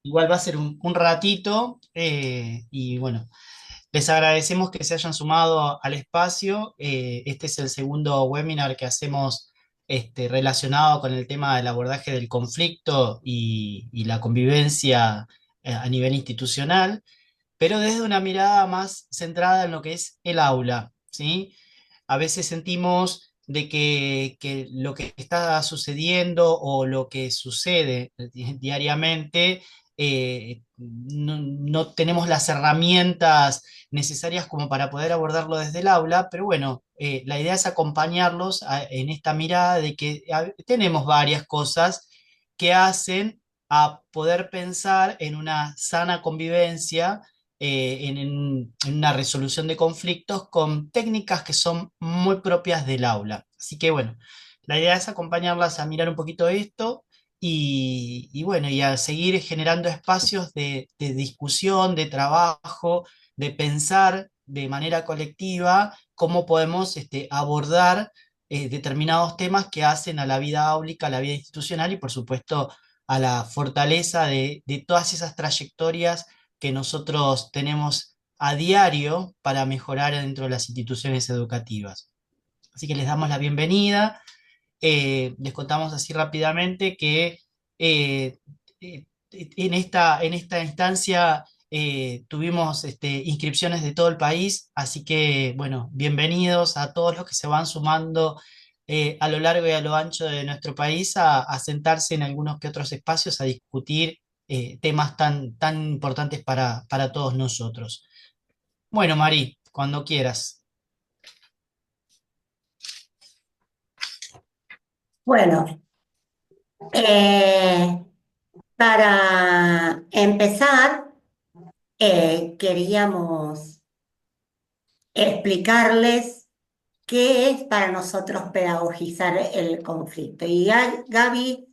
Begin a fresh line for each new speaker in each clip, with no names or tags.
Igual va a ser un ratito y bueno, les agradecemos que se hayan sumado al espacio. Este es el segundo webinar que hacemos relacionado con el tema del abordaje del conflicto y la convivencia a nivel institucional, pero desde una mirada más centrada en lo que es el aula, ¿sí? A veces sentimos de que lo que está sucediendo o lo que sucede diariamente, no tenemos las herramientas necesarias como para poder abordarlo desde el aula, pero bueno, la idea es acompañarlos en esta mirada de que tenemos varias cosas que hacen a poder pensar en una sana convivencia, en una resolución de conflictos con técnicas que son muy propias del aula. Así que bueno, la idea es acompañarlas a mirar un poquito esto y bueno, y a seguir generando espacios de discusión, de trabajo, de pensar de manera colectiva cómo podemos abordar determinados temas que hacen a la vida áulica, a la vida institucional y por supuesto a la fortaleza de todas esas trayectorias que nosotros tenemos a diario para mejorar dentro de las instituciones educativas. Así que les damos la bienvenida. Les contamos así rápidamente que eh, en esta instancia tuvimos inscripciones de todo el país, así que bueno, bienvenidos a todos los que se van sumando a lo largo y a lo ancho de nuestro país a sentarse en algunos que otros espacios a discutir temas tan importantes para todos nosotros. Bueno, Mari, cuando quieras.
Bueno, eh, para empezar, queríamos explicarles qué es para nosotros pedagogizar el conflicto. Y Gaby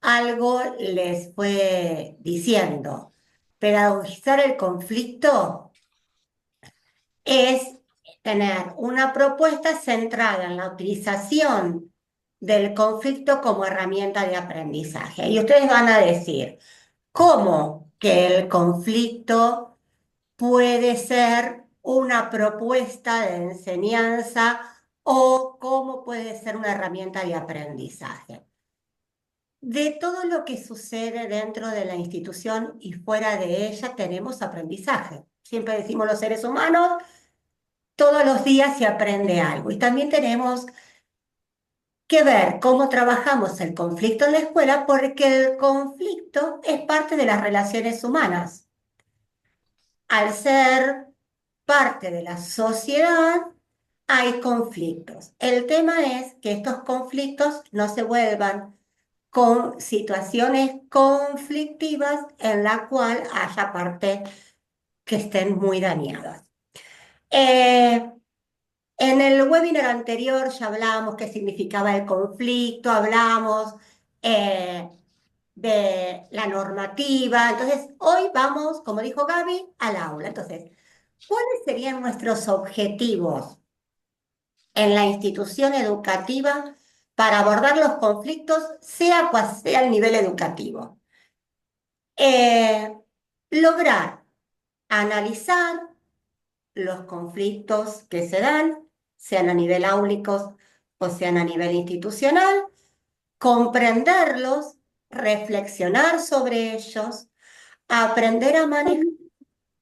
algo les fue diciendo. Pedagogizar el conflicto es tener una propuesta centrada en la utilización del conflicto como herramienta de aprendizaje. Y ustedes van a decir, ¿cómo que el conflicto puede ser una propuesta de enseñanza o cómo puede ser una herramienta de aprendizaje? De todo lo que sucede dentro de la institución y fuera de ella tenemos aprendizaje. Siempre decimos los seres humanos, todos los días se aprende algo. Y también tenemos que ver cómo trabajamos el conflicto en la escuela porque el conflicto es parte de las relaciones humanas. Al ser parte de la sociedad, hay conflictos. El tema es que estos conflictos no se vuelvan con situaciones conflictivas en la cual haya partes que estén muy dañadas. Eh, en el webinar anterior ya hablábamos qué significaba el conflicto, hablamos eh, de la normativa. Entonces, hoy vamos, como dijo Gaby, al aula. Entonces, ¿cuáles serían nuestros objetivos en la institución educativa para abordar los conflictos, sea cual sea el nivel educativo? Eh, Lograr analizar los conflictos que se dan, sean a nivel áulicos o sean a nivel institucional, comprenderlos, reflexionar sobre ellos, aprender a manejar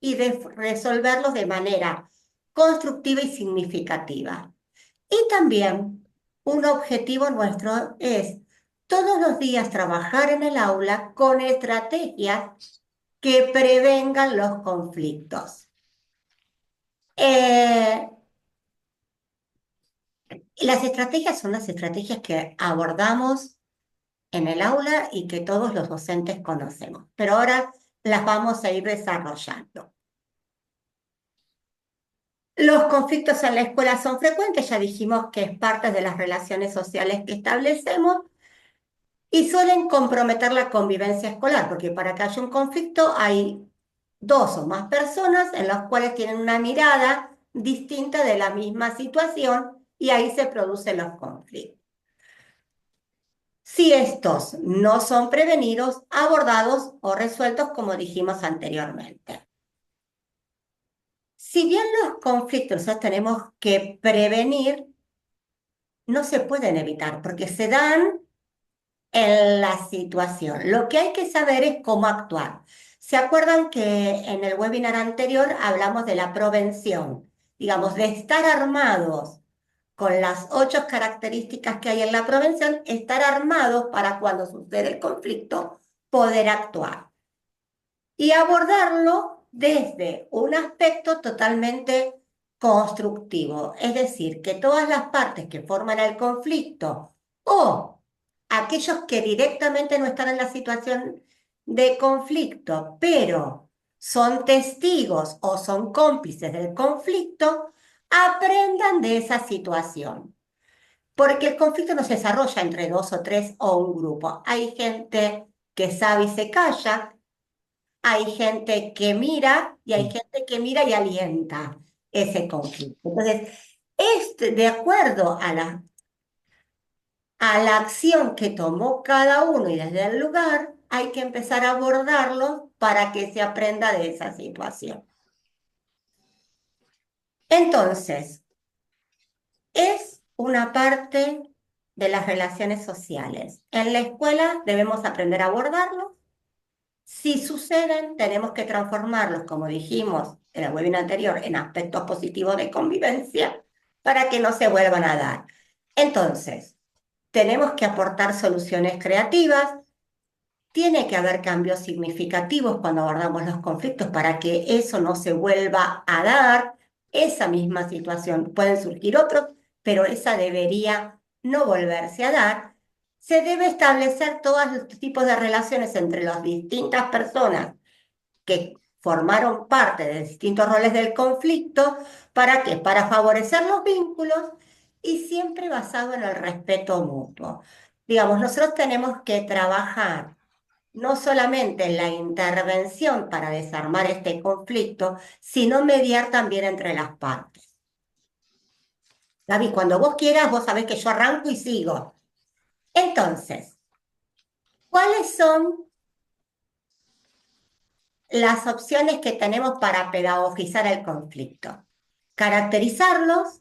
y resolverlos de manera constructiva y significativa. Y también un objetivo nuestro es todos los días trabajar en el aula con estrategias que prevengan los conflictos. Eh, las estrategias son las estrategias que abordamos en el aula y que todos los docentes conocemos, pero ahora las vamos a ir desarrollando. Los conflictos en la escuela son frecuentes, ya dijimos que es parte de las relaciones sociales que establecemos y suelen comprometer la convivencia escolar, porque para que haya un conflicto hay dos o más personas en las cuales tienen una mirada distinta de la misma situación y ahí se producen los conflictos. si estos no son prevenidos, abordados o resueltos como dijimos anteriormente. Si bien los conflictos los tenemos que prevenir, no se pueden evitar porque se dan en la situación. Lo que hay que saber es cómo actuar. ¿Se acuerdan que en el webinar anterior hablamos de la prevención? Digamos, de estar armados con las 8 características que hay en la prevención, estar armados para cuando sucede el conflicto, poder actuar y abordarlo desde un aspecto totalmente constructivo. Es decir, que todas las partes que forman el conflicto o aquellos que directamente no están en la situación de conflicto, pero son testigos o son cómplices del conflicto, aprendan de esa situación. Porque el conflicto no se desarrolla entre dos o tres o un grupo. Hay gente que sabe y se calla, hay gente que mira y hay gente que mira y alienta ese conflicto. Entonces, de acuerdo a la acción que tomó cada uno y desde el lugar, hay que empezar a abordarlo para que se aprenda de esa situación. Entonces, es una parte de las relaciones sociales. En la escuela debemos aprender a abordarlo. Si suceden, tenemos que transformarlos, como dijimos en el webinar anterior, en aspectos positivos de convivencia para que no se vuelvan a dar. Entonces, tenemos que aportar soluciones creativas, tiene que haber cambios significativos cuando abordamos los conflictos para que eso no se vuelva a dar, esa misma situación. Pueden surgir otros, pero esa debería no volverse a dar. Se debe establecer todos los tipos de relaciones entre las distintas personas que formaron parte de distintos roles del conflicto. ¿Para qué? Para favorecer los vínculos y siempre basado en el respeto mutuo. Digamos, nosotros tenemos que trabajar no solamente en la intervención para desarmar este conflicto, sino mediar también entre las partes. Gaby, cuando vos quieras, vos sabés que yo arranco y sigo. Entonces, ¿cuáles son las opciones que tenemos para pedagogizar el conflicto? Caracterizarlos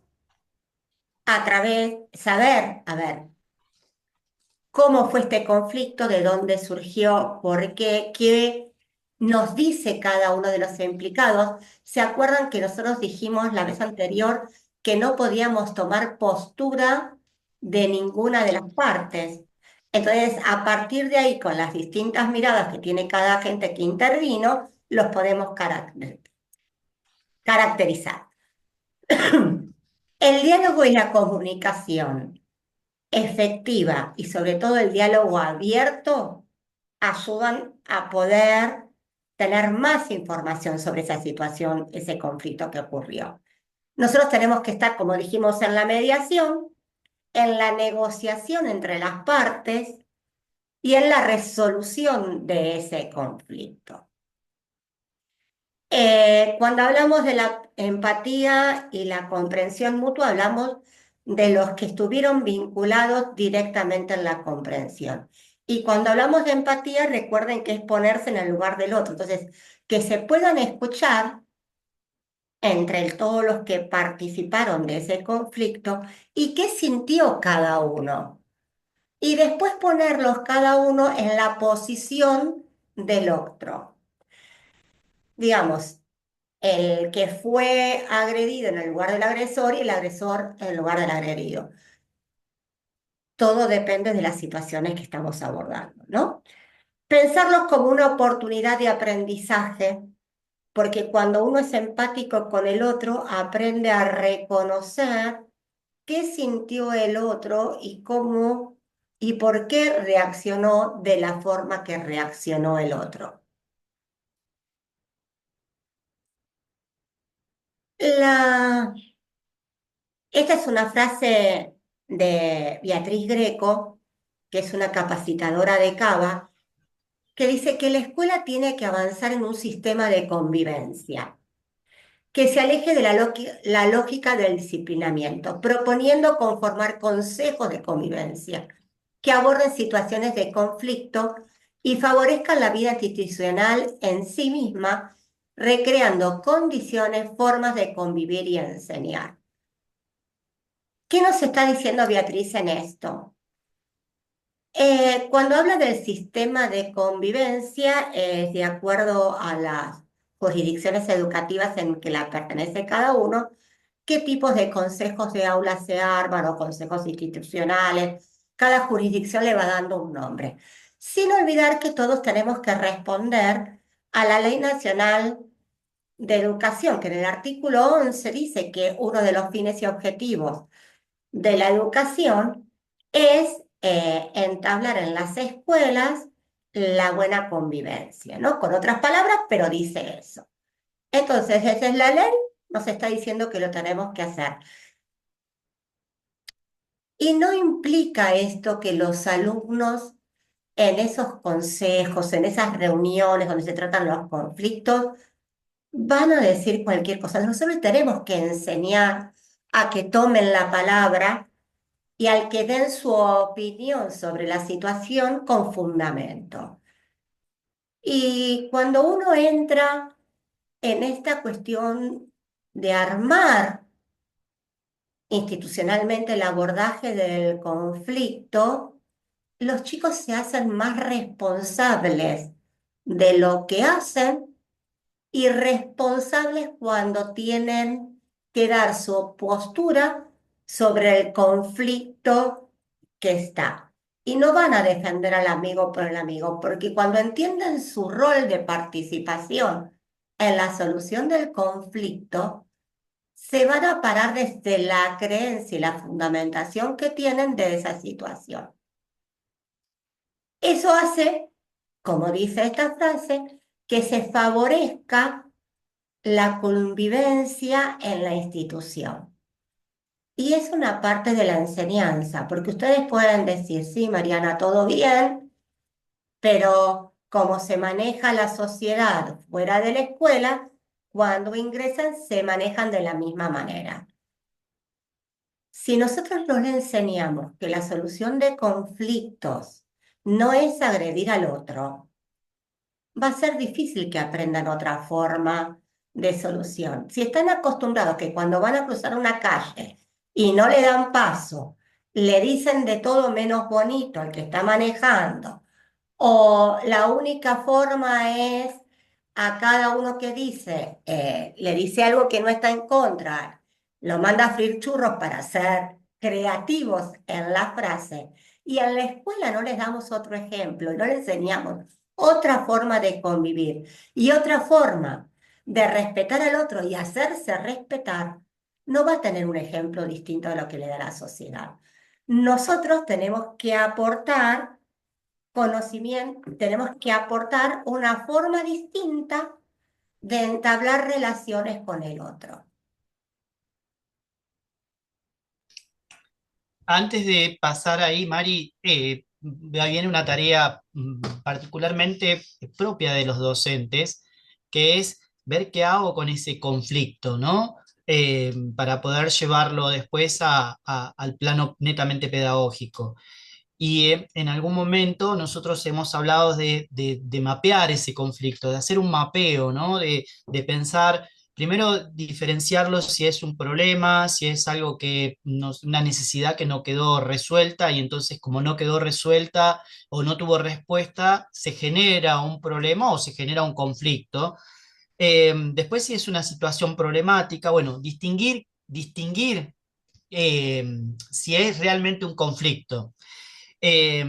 a través, saber, a ver, cómo fue este conflicto, de dónde surgió, por qué, qué nos dice cada uno de los implicados. ¿Se acuerdan que nosotros dijimos la vez anterior que no podíamos tomar postura de ninguna de las partes? Entonces, a partir de ahí, con las distintas miradas que tiene cada gente que intervino, los podemos caracterizar. El diálogo y la comunicación efectiva y sobre todo el diálogo abierto ayudan a poder tener más información sobre esa situación, ese conflicto que ocurrió. Nosotros tenemos que estar, como dijimos, en la mediación, en la negociación entre las partes y en la resolución de ese conflicto. Cuando hablamos de la empatía y la comprensión mutua, hablamos de los que estuvieron vinculados directamente en la comprensión. Y cuando hablamos de empatía, recuerden que es ponerse en el lugar del otro. Entonces, que se puedan escuchar entre todos los que participaron de ese conflicto y qué sintió cada uno. Y después ponerlos cada uno en la posición del otro. Digamos, el que fue agredido en el lugar del agresor y el agresor en el lugar del agredido. Todo depende de las situaciones que estamos abordando, ¿no? Pensarlos como una oportunidad de aprendizaje, porque cuando uno es empático con el otro, aprende a reconocer qué sintió el otro y cómo y por qué reaccionó de la forma que reaccionó el otro. La Esta es una frase de Beatriz Greco, que es una capacitadora de Cava, que dice que la escuela tiene que avanzar en un sistema de convivencia, que se aleje de la lógica del disciplinamiento, proponiendo conformar consejos de convivencia que aborden situaciones de conflicto y favorezcan la vida institucional en sí misma, recreando condiciones, formas de convivir y enseñar. ¿Qué nos está diciendo Beatriz en esto? Cuando habla del sistema de convivencia, de acuerdo a las jurisdicciones educativas en que la pertenece cada uno, qué tipos de consejos de aula se arman o consejos institucionales, cada jurisdicción le va dando un nombre. Sin olvidar que todos tenemos que responder a la Ley Nacional de Educación, que en el artículo 11 dice que uno de los fines y objetivos de la educación es entablar en las escuelas la buena convivencia, ¿no? Con otras palabras, pero dice eso. Entonces, esa es la ley, nos está diciendo que lo tenemos que hacer. Y no implica esto que los alumnos en esos consejos, en esas reuniones donde se tratan los conflictos, van a decir cualquier cosa. Nosotros tenemos que enseñar a que tomen la palabra y al que den su opinión sobre la situación con fundamento. Y cuando uno entra en esta cuestión de armar institucionalmente el abordaje del conflicto, los chicos se hacen más responsables de lo que hacen y responsables cuando tienen que dar su postura sobre el conflicto que está. Y no van a defender al amigo por el amigo, porque cuando entienden su rol de participación en la solución del conflicto, se van a parar desde la creencia y la fundamentación que tienen de esa situación. Eso hace, como dice esta frase, que se favorezca la convivencia en la institución. Y es una parte de la enseñanza, porque ustedes pueden decir, sí, Mariana, todo bien, pero cómo se maneja la sociedad fuera de la escuela, cuando ingresan se manejan de la misma manera. Si nosotros no le enseñamos que la solución de conflictos no es agredir al otro, va a ser difícil que aprendan otra forma de solución. Si están acostumbrados que cuando van a cruzar una calle y no le dan paso, le dicen de todo menos bonito al que está manejando, o la única forma es a cada uno que dice, le dice algo que no está en contra, lo manda a freír churros para ser creativos en la frase. Y en la escuela no les damos otro ejemplo, no les enseñamos otra forma de convivir y otra forma de respetar al otro y hacerse respetar, no va a tener un ejemplo distinto de lo que le da la sociedad. Nosotros tenemos que aportar conocimiento, tenemos que aportar una forma distinta de entablar relaciones con el otro.
Antes de pasar ahí, Mari, viene una tarea particularmente propia de los docentes, que es ver qué hago con ese conflicto, ¿no? Para poder llevarlo después al plano netamente pedagógico. Y en algún momento nosotros hemos hablado de mapear ese conflicto, de hacer un mapeo, ¿no? De pensar, primero diferenciarlo si es un problema, si es algo una necesidad que no quedó resuelta y entonces como no quedó resuelta o no tuvo respuesta, se genera un problema o se genera un conflicto. Después si es una situación problemática, bueno, distinguir si es realmente un conflicto. Eh,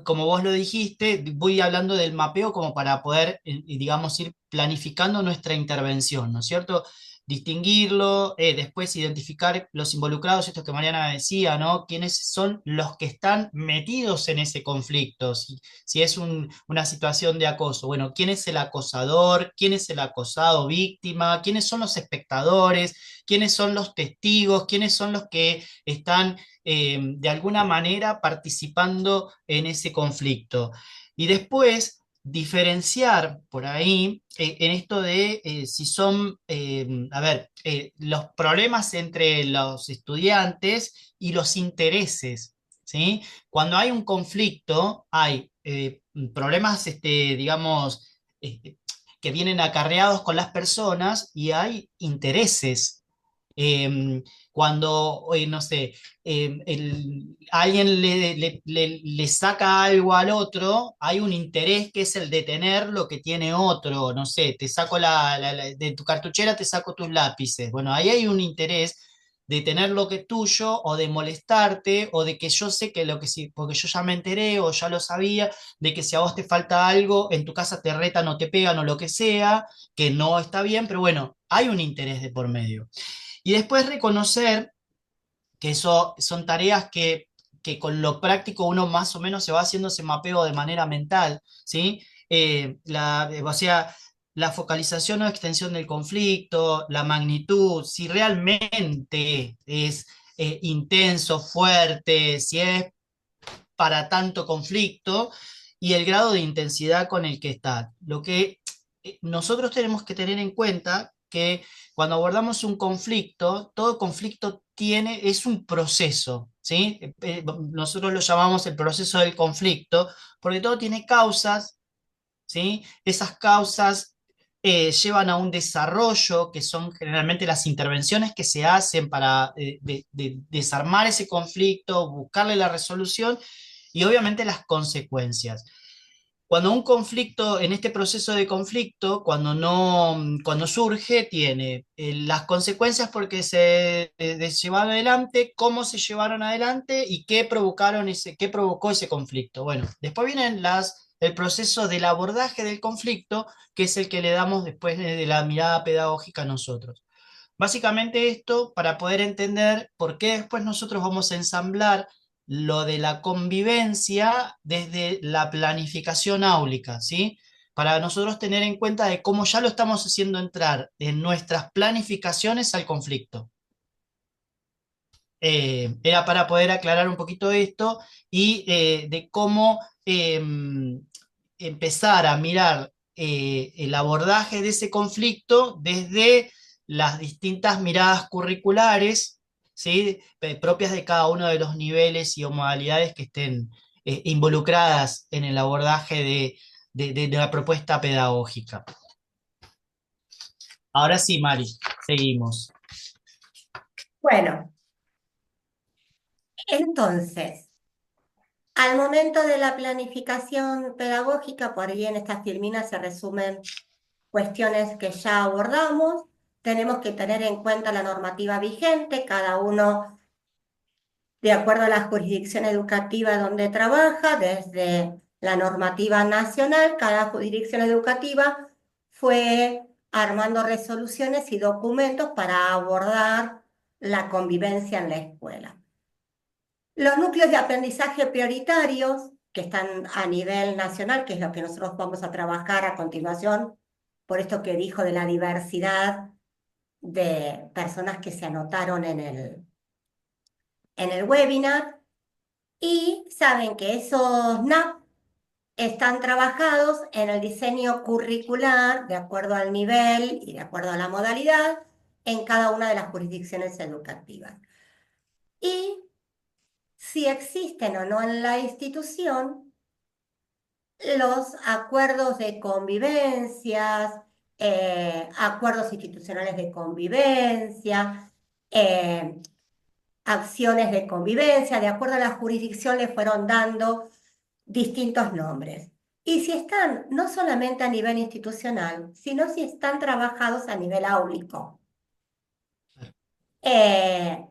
Como vos lo dijiste, voy hablando del mapeo como para poder, digamos, ir planificando nuestra intervención, ¿no es cierto? Distinguirlo, después identificar los involucrados, esto que Mariana decía, ¿no? ¿Quiénes son los que están metidos en ese conflicto? Si es una situación de acoso, bueno, ¿quién es el acosador? ¿Quién es el acosado víctima? ¿Quiénes son los espectadores? ¿Quiénes son los testigos? ¿Quiénes son los que están de alguna manera participando en ese conflicto? Y después diferenciar por ahí en esto de si son, a ver, los problemas entre los estudiantes y los intereses. ¿sí? Cuando hay un conflicto, hay problemas, digamos, que vienen acarreados con las personas y hay intereses. Cuando, no sé, alguien le saca algo al otro, hay un interés que es el de tener lo que tiene otro. No sé, te saco de tu cartuchera, te saco tus lápices. Bueno, ahí hay un interés de tener lo que es tuyo o de molestarte o de que yo sé que lo que sí, porque yo ya me enteré o ya lo sabía, de que si a vos te falta algo, en tu casa te retan o te pegan o lo que sea, que no está bien, pero bueno, hay un interés de por medio. Y después reconocer que eso son tareas que con lo práctico uno más o menos se va haciendo ese mapeo de manera mental, ¿sí? O sea, la focalización o extensión del conflicto, la magnitud, si realmente es intenso, fuerte, si es para tanto conflicto y el grado de intensidad con el que está. Lo que nosotros tenemos que tener en cuenta que cuando abordamos un conflicto, todo conflicto es un proceso, ¿sí? Nosotros lo llamamos el proceso del conflicto, porque todo tiene causas, ¿sí? Esas causas llevan a un desarrollo, que son generalmente las intervenciones que se hacen para desarmar ese conflicto, buscarle la resolución y obviamente las consecuencias. Cuando un conflicto, en este proceso de conflicto, cuando no, cuando surge, tiene las consecuencias porque se llevaron adelante, cómo se llevaron adelante y qué provocó ese conflicto. Bueno, después vienen el proceso del abordaje del conflicto, que es el que le damos después de la mirada pedagógica nosotros. Básicamente esto para poder entender por qué después nosotros vamos a ensamblar lo de la convivencia desde la planificación áulica, ¿sí? Para nosotros tener en cuenta de cómo ya lo estamos haciendo entrar en nuestras planificaciones al conflicto. Era para poder aclarar un poquito esto y de cómo empezar a mirar el abordaje de ese conflicto desde las distintas miradas curriculares, ¿sí? Propias de cada uno de los niveles y o modalidades que estén involucradas en el abordaje de la propuesta pedagógica. Ahora sí, Mari, seguimos.
Bueno, entonces, al momento de la planificación pedagógica, por ahí en estas filminas se resumen cuestiones que ya abordamos. Tenemos que tener en cuenta la normativa vigente, cada uno de acuerdo a la jurisdicción educativa donde trabaja, desde la normativa nacional, cada jurisdicción educativa fue armando resoluciones y documentos para abordar la convivencia en la escuela. Los núcleos de aprendizaje prioritarios, que están a nivel nacional, que es lo que nosotros vamos a trabajar a continuación, por esto que dijo de la diversidad de personas que se anotaron en el webinar, y saben que esos NAP están trabajados en el diseño curricular de acuerdo al nivel y de acuerdo a la modalidad en cada una de las jurisdicciones educativas. Y si existen o no en la institución, los acuerdos de convivencias, acuerdos institucionales de convivencia, acciones de convivencia, de acuerdo a la jurisdicción le fueron dando distintos nombres. Y si están no solamente a nivel institucional, sino si están trabajados a nivel áulico. Eh,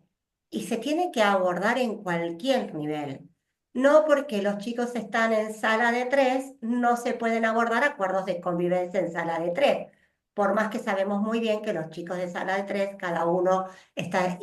y se tiene que abordar en cualquier nivel. No porque los chicos están en sala de tres, no se pueden abordar acuerdos de convivencia en sala de tres. Por más que sabemos muy bien que los chicos de sala de tres, cada uno está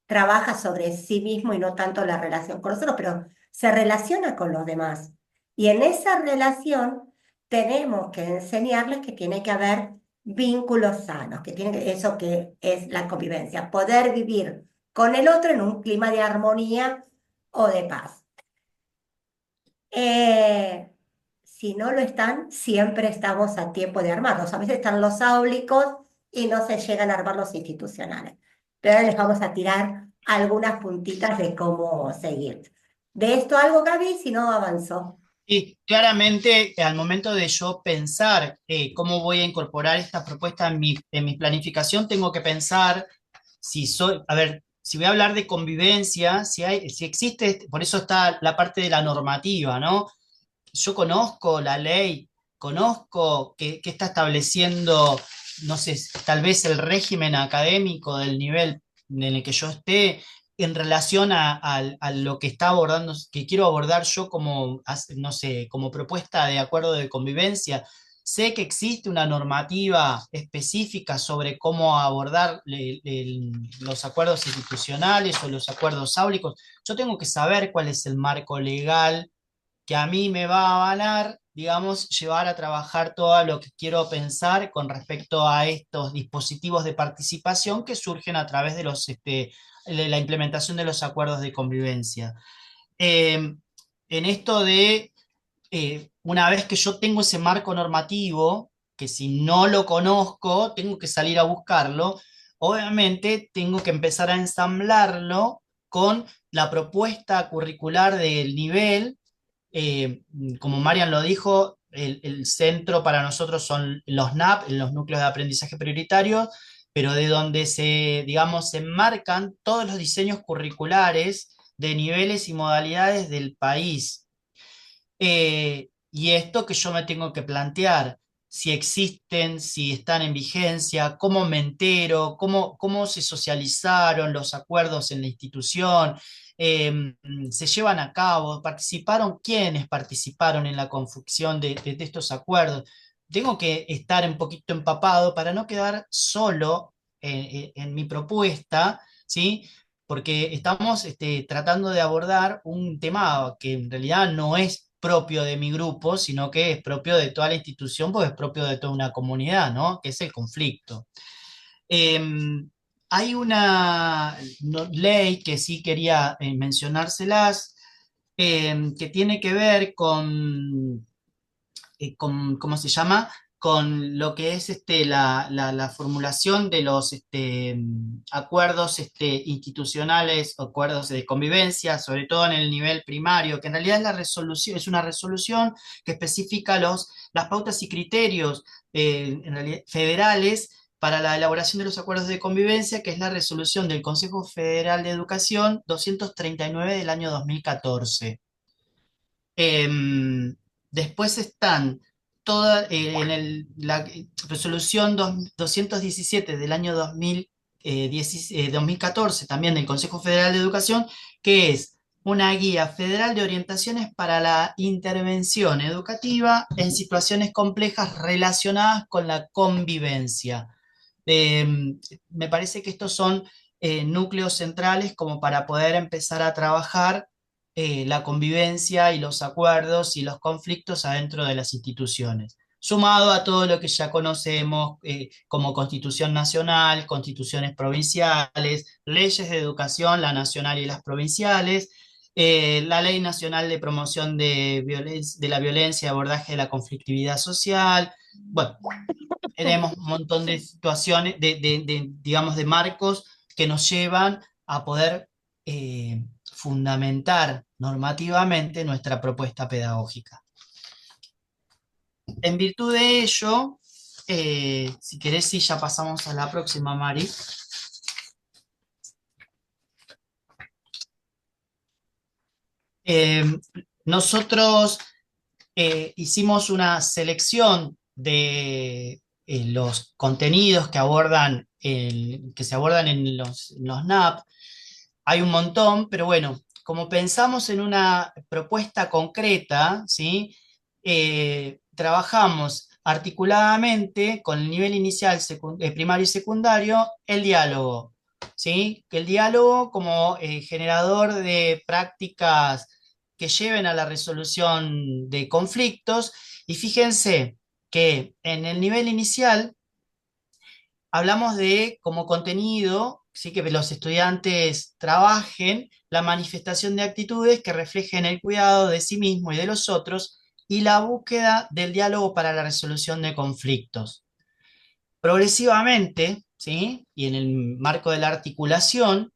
trabaja sobre sí mismo y no tanto la relación con nosotros, pero se relaciona con los demás. Y en esa relación tenemos que enseñarles que tiene que haber vínculos sanos, eso que es la convivencia, poder vivir con el otro en un clima de armonía o de paz. Eh, si no lo están, siempre estamos a tiempo de armarlos. A veces están los áulicos y no se llegan a armar los institucionales. Pero ahora les vamos a tirar algunas puntitas de cómo seguir. ¿De esto algo, Gaby? Si no, avanzó.
Y claramente al momento de yo pensar cómo voy a incorporar esta propuesta en mi planificación, tengo que pensar si soy, a ver, si voy a hablar de convivencia, si existe, por eso está la parte de la normativa, ¿no? Yo conozco la ley, conozco que está estableciendo, no sé, tal vez el régimen académico del nivel en el que yo esté en relación a lo que está abordando, que quiero abordar yo como, no sé, como propuesta de acuerdo de convivencia. Sé que existe una normativa específica sobre cómo abordar los acuerdos institucionales o los acuerdos áulicos. Yo tengo que saber cuál es el marco legal que a mí me va a avalar, digamos, llevar a trabajar todo lo que quiero pensar con respecto a estos dispositivos de participación que surgen a través de de la implementación de los acuerdos de convivencia. En esto de, una vez que yo tengo ese marco normativo, que si no lo conozco, tengo que salir a buscarlo, obviamente tengo que empezar a ensamblarlo con la propuesta curricular del nivel. eh, Como Marian lo dijo, el centro para nosotros son los NAP, los núcleos de aprendizaje prioritario, pero de donde se, digamos, se enmarcan todos los diseños curriculares de niveles y modalidades del país. Y esto que yo me tengo que plantear, si existen, si están en vigencia, cómo me entero, cómo se socializaron los acuerdos en la institución, se llevan a cabo, participaron, quiénes participaron en la confección de estos acuerdos. Tengo que estar un poquito empapado para no quedar solo en mi propuesta, ¿sí? Porque estamos tratando de abordar un tema que en realidad no es propio de mi grupo, sino que es propio de toda la institución, porque es propio de toda una comunidad, ¿no? Que es el conflicto. Eh, Hay una ley que sí quería mencionárselas, que tiene que ver con, ¿cómo se llama? Con lo que es la formulación de los acuerdos institucionales, acuerdos de convivencia, sobre todo en el nivel primario, que en realidad es la resolución, es una resolución que especifica las pautas y criterios en realidad, federales para la elaboración de los acuerdos de convivencia, que es la resolución del Consejo Federal de Educación 239 del año 2014. Después están en la resolución 217 del año 2014, también del Consejo Federal de Educación, que es una guía federal de orientaciones para la intervención educativa en situaciones complejas relacionadas con la convivencia. Me parece que estos son núcleos centrales como para poder empezar a trabajar la convivencia y los acuerdos y los conflictos adentro de las instituciones, sumado a todo lo que ya conocemos como Constitución Nacional, constituciones provinciales, leyes de educación, la nacional y las provinciales, la Ley Nacional de Promoción de la Violencia y Abordaje de la Conflictividad Social. Bueno, tenemos un montón de situaciones, digamos, de marcos que nos llevan a poder fundamentar normativamente nuestra propuesta pedagógica. En virtud de ello, si querés, sí, ya pasamos a la próxima, Mari. Eh, Nosotros hicimos una selección de los contenidos que que se abordan en los NAP. Hay un montón, pero bueno, como pensamos en una propuesta concreta, ¿sí? Trabajamos articuladamente con el nivel inicial, primario y secundario, el diálogo, ¿sí? Que el diálogo como generador de prácticas que lleven a la resolución de conflictos. Y fíjense que en el nivel inicial hablamos de como contenido, ¿sí? Que los estudiantes trabajen la manifestación de actitudes que reflejen el cuidado de sí mismo y de los otros y la búsqueda del diálogo para la resolución de conflictos. Progresivamente, ¿sí? Y en el marco de la articulación,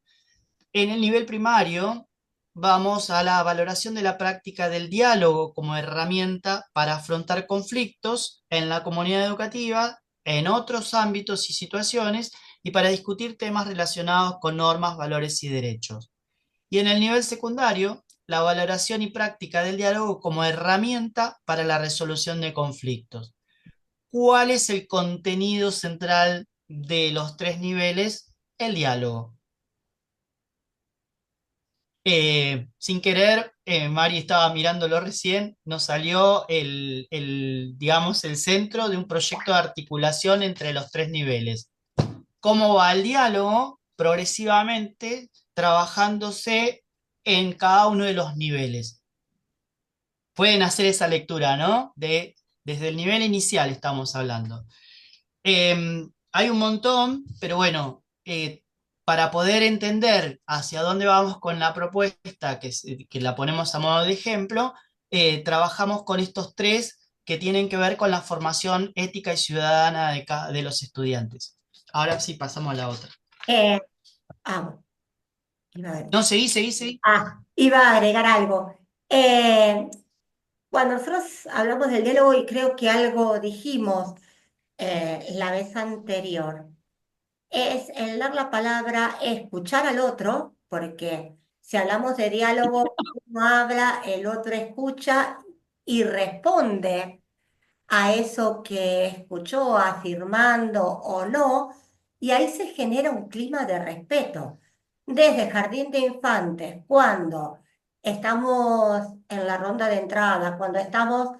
En el nivel primario, vamos a la valoración de la práctica del diálogo como herramienta para afrontar conflictos en la comunidad educativa, en otros ámbitos y situaciones, y para discutir temas relacionados con normas, valores y derechos. Y en el nivel secundario, la valoración y práctica del diálogo como herramienta para la resolución de conflictos. ¿Cuál es el contenido central de los tres niveles? El diálogo. Sin querer, Mari estaba mirándolo recién, nos salió digamos, el centro de un proyecto de articulación entre los tres niveles. ¿Cómo va el diálogo? Progresivamente trabajándose en cada uno de los niveles. Pueden hacer esa lectura, ¿no? Desde el nivel inicial estamos hablando. Hay un montón, pero bueno, para poder entender hacia dónde vamos con la propuesta, que la ponemos a modo de ejemplo, trabajamos con estos tres que tienen que ver con la formación ética y ciudadana de los estudiantes. Ahora sí, pasamos a la otra.
Eh, ah, iba a,
No, seguí, seguí, seguí.
iba a agregar algo. Eh, Cuando nosotros hablamos del diálogo, y creo que algo dijimos la vez anterior, es el dar la palabra, escuchar al otro, porque si hablamos de diálogo, uno habla, el otro escucha y responde a eso que escuchó, afirmando o no, y ahí se genera un clima de respeto. Desde jardín de infantes, cuando estamos en la ronda de entrada, cuando estamos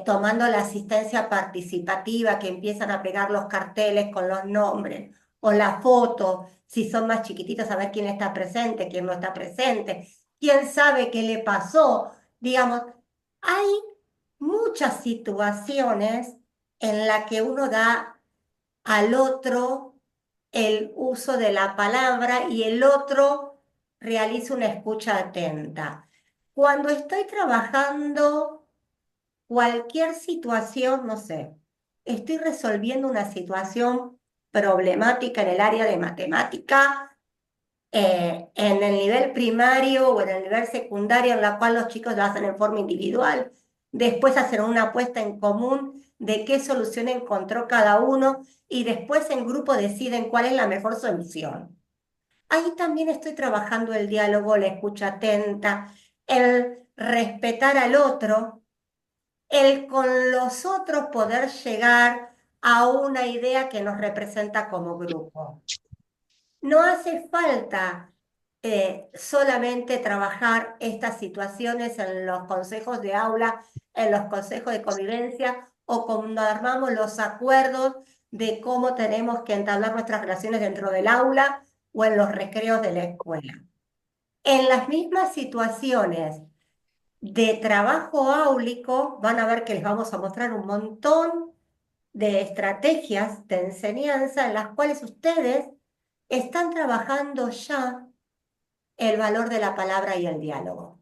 tomando la asistencia participativa, que empiezan a pegar los carteles con los nombres o la foto, si son más chiquititos, a ver quién está presente, quién no está presente, quién sabe qué le pasó. Digamos, hay muchas situaciones en las que uno da al otro el uso de la palabra y el otro realiza una escucha atenta. Cuando estoy trabajando cualquier situación, no sé, estoy resolviendo una situación problemática en el área de matemática, en el nivel primario o en el nivel secundario, en la cual los chicos lo hacen en forma individual, después hacen una apuesta en común de qué solución encontró cada uno y después en grupo deciden cuál es la mejor solución. Ahí también estoy trabajando el diálogo, la escucha atenta, el respetar al otro, el con los otros poder llegar a una idea que nos representa como grupo. No hace falta solamente trabajar estas situaciones en los consejos de aula, en los consejos de convivencia o cuando armamos los acuerdos de cómo tenemos que entablar nuestras relaciones dentro del aula o en los recreos de la escuela. En las mismas situaciones de trabajo áulico, van a ver que les vamos a mostrar un montón de estrategias de enseñanza en las cuales ustedes están trabajando ya el valor de la palabra y el diálogo.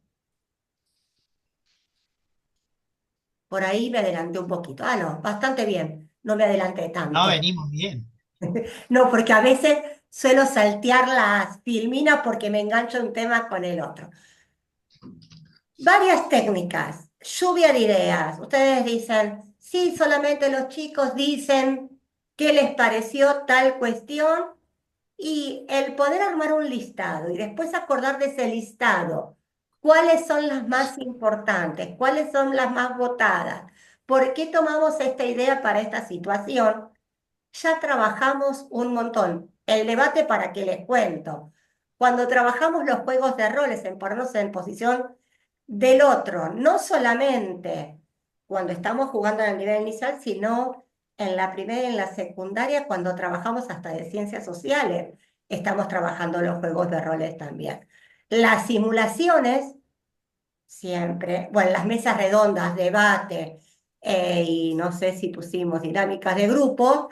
Por ahí me adelanté un poquito. Ah, no, bastante bien. No me adelanté
No,
tanto.
venimos bien.
No, porque a veces suelo saltear las filminas porque me engancho un tema con el otro. Varias técnicas, lluvia de ideas. Ustedes dicen, sí, solamente los chicos dicen qué les pareció tal cuestión y el poder armar un listado y después acordar de ese listado cuáles son las más importantes, cuáles son las más votadas, por qué tomamos esta idea para esta situación, ya trabajamos un montón. El debate, ¿para qué les cuento? Cuando trabajamos los juegos de roles, en ponernos en posición del otro, no solamente cuando estamos jugando en el nivel inicial, sino en la primera y en la secundaria, cuando trabajamos hasta de ciencias sociales, estamos trabajando los juegos de roles también. Las simulaciones, siempre, bueno, las mesas redondas, debate, y no sé si pusimos dinámicas de grupo,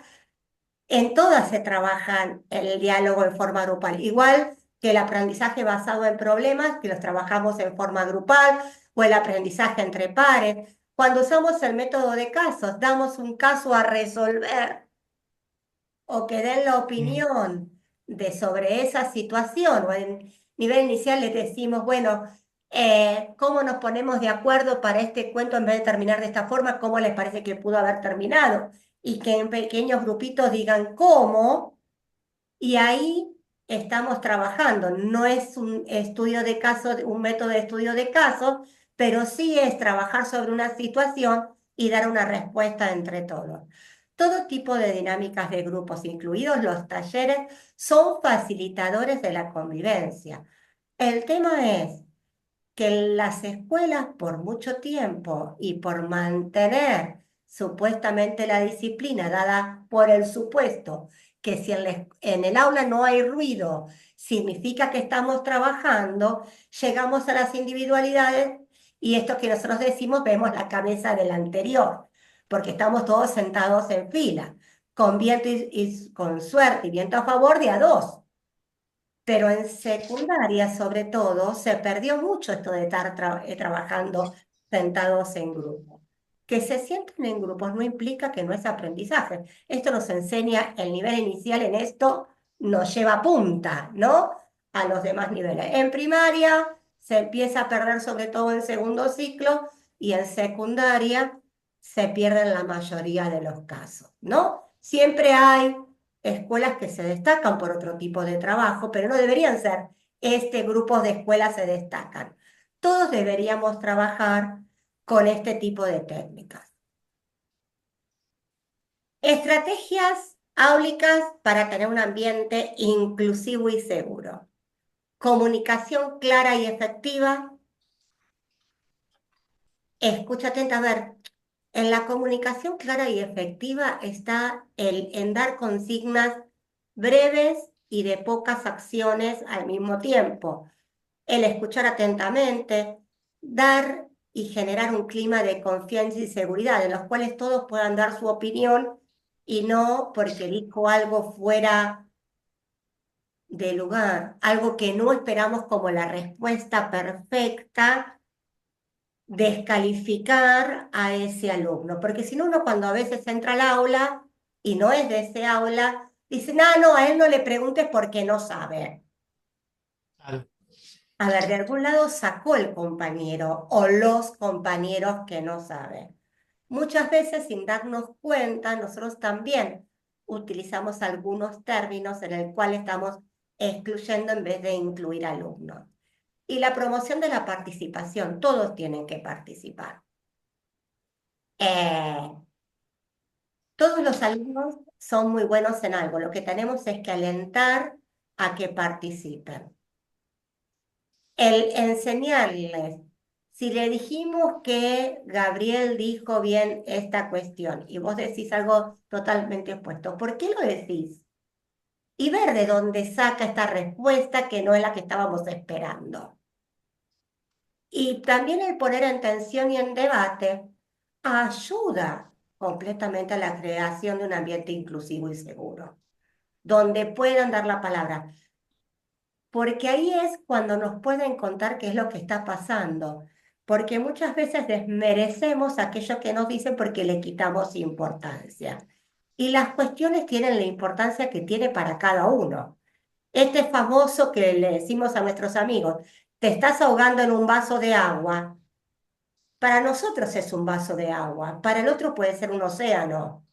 en todas se trabajan el diálogo en forma grupal, igual que el aprendizaje basado en problemas, que los trabajamos en forma grupal, o el aprendizaje entre pares. Cuando usamos el método de casos, damos un caso a resolver o que den la
Mm.
opinión sobre esa situación o en nivel inicial les decimos, bueno, ¿cómo nos ponemos de acuerdo para este cuento en vez de terminar de esta forma? ¿Cómo les parece que pudo haber terminado? Y que en pequeños grupitos digan cómo, y ahí estamos trabajando. No es un estudio de caso, un método de estudio de casos, pero sí es trabajar sobre una situación y dar una respuesta entre todos. Todo tipo de dinámicas de grupos, incluidos los talleres, son facilitadores de la convivencia. El tema es que las escuelas por mucho tiempo y por mantener supuestamente la disciplina dada por el supuesto que si en el aula no hay ruido, significa que estamos trabajando, llegamos a las individualidades y esto que nosotros decimos, vemos la cabeza del anterior, porque estamos todos sentados en fila, con viento y con suerte y viento a favor de a dos. Pero en secundaria, sobre todo, se perdió mucho esto de estar trabajando sentados en grupo. Que se sienten en grupos no implica que no es aprendizaje. Esto nos enseña el nivel inicial en esto, nos lleva a punta, ¿no? A los demás niveles. En primaria se empieza a perder sobre todo en segundo ciclo y en secundaria se pierde en la mayoría de los casos, ¿no? Siempre hay escuelas que se destacan por otro tipo de trabajo, pero no deberían ser grupos de escuelas se destacan. Todos deberíamos trabajar con este tipo de técnicas. Estrategias áulicas para tener un ambiente inclusivo y seguro. Comunicación clara y efectiva. Escucha atenta, a ver, en la comunicación clara y efectiva está en dar consignas breves y de pocas acciones al mismo tiempo. El escuchar atentamente, dar y generar un clima de confianza y seguridad, en los cuales todos puedan dar su opinión y no porque dijo algo fuera de lugar, algo que no esperamos como la respuesta perfecta, descalificar a ese alumno. Porque si no, uno cuando a veces entra al aula y no es de ese aula, dice, no, no, a él no le preguntes porque no sabe.
Claro.
A ver, de algún lado sacó el compañero o los compañeros que no saben. Muchas veces, sin darnos cuenta, nosotros también utilizamos algunos términos en el cual estamos excluyendo en vez de incluir alumnos. Y la promoción de la participación, todos tienen que participar. Eh, todos los alumnos son muy buenos en algo, lo que tenemos es que alentar a que participen. El enseñarles, si le dijimos que Gabriel dijo bien esta cuestión y vos decís algo totalmente opuesto, ¿por qué lo decís? Y ver de dónde saca esta respuesta que no es la que estábamos esperando. Y también el poner en tensión y en debate ayuda completamente a la creación de un ambiente inclusivo y seguro, donde puedan dar la palabra. Porque ahí es cuando nos pueden contar qué es lo que está pasando, porque muchas veces desmerecemos aquello que nos dicen porque le quitamos importancia. Y las cuestiones tienen la importancia que tiene para cada uno. Este famoso que le decimos a nuestros amigos, te estás ahogando en un vaso de agua. Para nosotros es un vaso de agua, para el otro puede ser un océano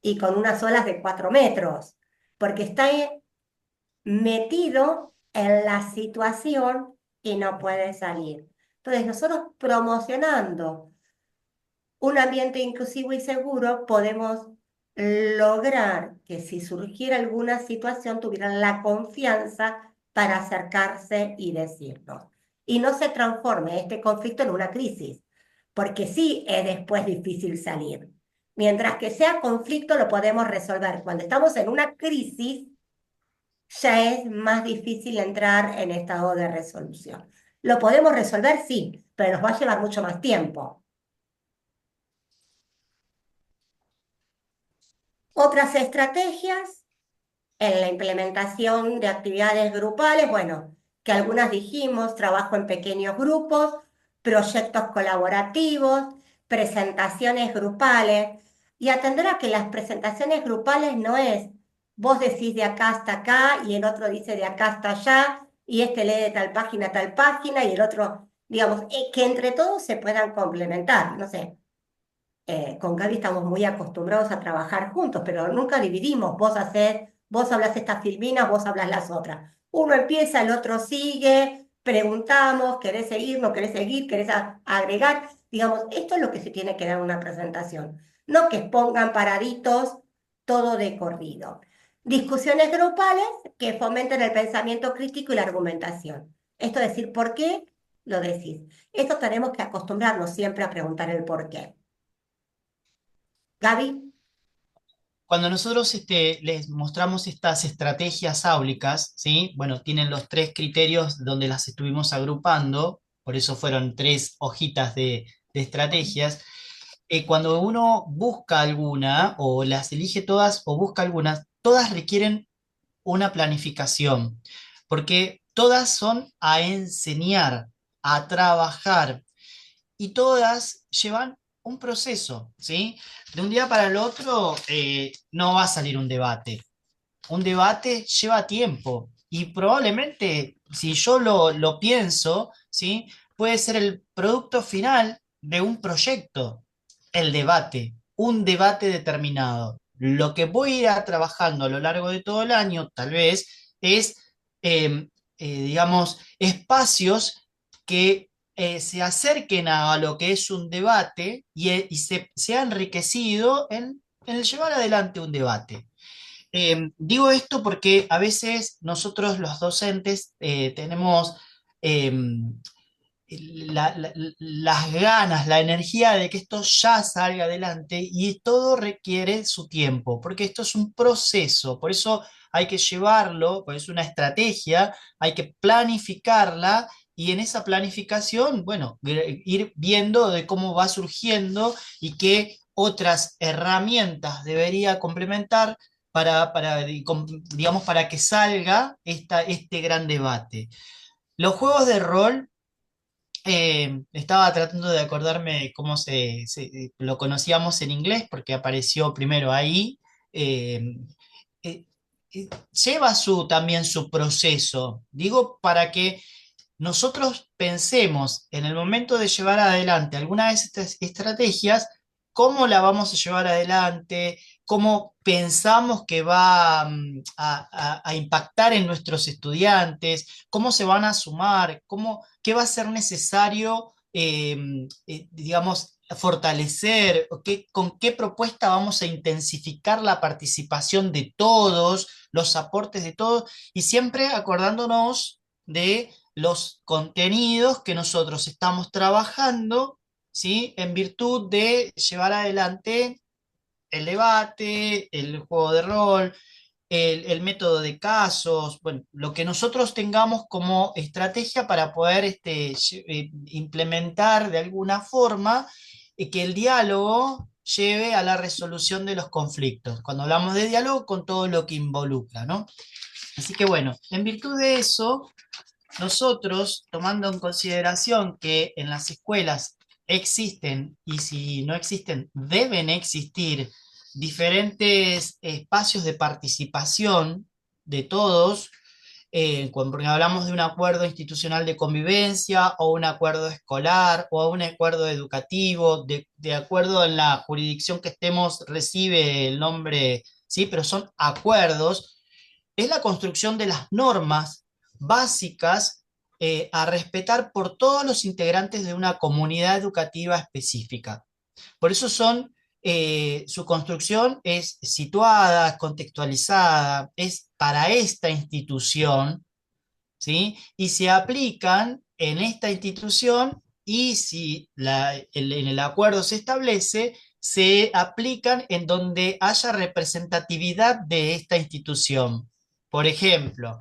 y con unas olas de 4 metros, porque está metido en la situación y no puede salir. Entonces, nosotros promocionando un ambiente inclusivo y seguro, podemos lograr que si surgiera alguna situación, tuvieran la confianza para acercarse y decirnos. Y no se transforme este conflicto en una crisis, porque sí es después difícil salir. Mientras que sea conflicto, lo podemos resolver. Cuando estamos en una crisis, ya es más difícil entrar en estado de resolución. ¿Lo podemos resolver? Sí, pero nos va a llevar mucho más tiempo. Otras estrategias en la implementación de actividades grupales, bueno, que algunas dijimos, trabajo en pequeños grupos, proyectos colaborativos, presentaciones grupales, y atender a que las presentaciones grupales no es vos decís de acá hasta acá y el otro dice de acá hasta allá y este lee de tal página a tal página y el otro, digamos, que entre todos se puedan complementar. No sé, con Gaby estamos muy acostumbrados a trabajar juntos, pero nunca dividimos. Vos hablas estas filminas, vos hablas las otras. Uno empieza, el otro sigue, preguntamos, ¿querés seguir, no querés seguir, querés agregar? Digamos, esto es lo que se tiene que dar en una presentación. No que pongan paraditos todo de corrido. Discusiones grupales que fomenten el pensamiento crítico y la argumentación. Esto es decir, ¿por qué lo decís? Esto tenemos que acostumbrarnos siempre a preguntar el por qué. Gaby,
Cuando nosotros les mostramos estas estrategias áulicas, ¿sí? Bueno, tienen los tres criterios donde las estuvimos agrupando, por eso fueron tres hojitas de estrategias. Cuando uno busca alguna, o las elige todas, o busca algunas, todas requieren una planificación, porque todas son a enseñar, a trabajar, y todas llevan un proceso, ¿sí? De un día para el otro no va a salir un debate. Un debate lleva tiempo y probablemente, si yo lo pienso, ¿sí? Puede ser el producto final de un proyecto, el debate, un debate determinado. Lo que voy a ir trabajando a lo largo de todo el año, tal vez, es, digamos, espacios que se acerquen a lo que es un debate y se ha enriquecido en el llevar adelante un debate. Digo esto porque a veces nosotros los docentes tenemos eh, las ganas, la energía de que esto ya salga adelante y todo requiere su tiempo, porque esto es un proceso, por eso hay que llevarlo, pues es una estrategia, hay que planificarla y en esa planificación, bueno, ir viendo de cómo va surgiendo y qué otras herramientas debería complementar digamos, para que salga este gran debate. Los juegos de rol, estaba tratando de acordarme cómo lo conocíamos en inglés, porque apareció primero ahí. eh, eh, Lleva también su proceso, digo, para que nosotros pensemos en el momento de llevar adelante alguna de estas estrategias, cómo la vamos a llevar adelante, cómo pensamos que va a impactar en nuestros estudiantes, cómo se van a sumar, qué va a ser necesario, digamos, fortalecer, con qué propuesta vamos a intensificar la participación de todos, los aportes de todos, y siempre acordándonos de los contenidos que nosotros estamos trabajando, ¿sí? En virtud de llevar adelante el debate, el juego de rol, el método de casos, bueno, lo que nosotros tengamos como estrategia para poder implementar de alguna forma que el diálogo lleve a la resolución de los conflictos. Cuando hablamos de diálogo, con todo lo que involucra, ¿no? Así que bueno, en virtud de eso, nosotros, tomando en consideración que en las escuelas existen, y si no existen, deben existir diferentes espacios de participación de todos, porque hablamos de un acuerdo institucional de convivencia o un acuerdo escolar o un acuerdo educativo, de acuerdo en la jurisdicción que estemos, recibe el nombre, sí, pero son acuerdos, es la construcción de las normas básicas a respetar por todos los integrantes de una comunidad educativa específica. Por eso su construcción es situada, es contextualizada, es para esta institución, ¿sí? Y se aplican en esta institución y si en el acuerdo se establece, se aplican en donde haya representatividad de esta institución. Por ejemplo,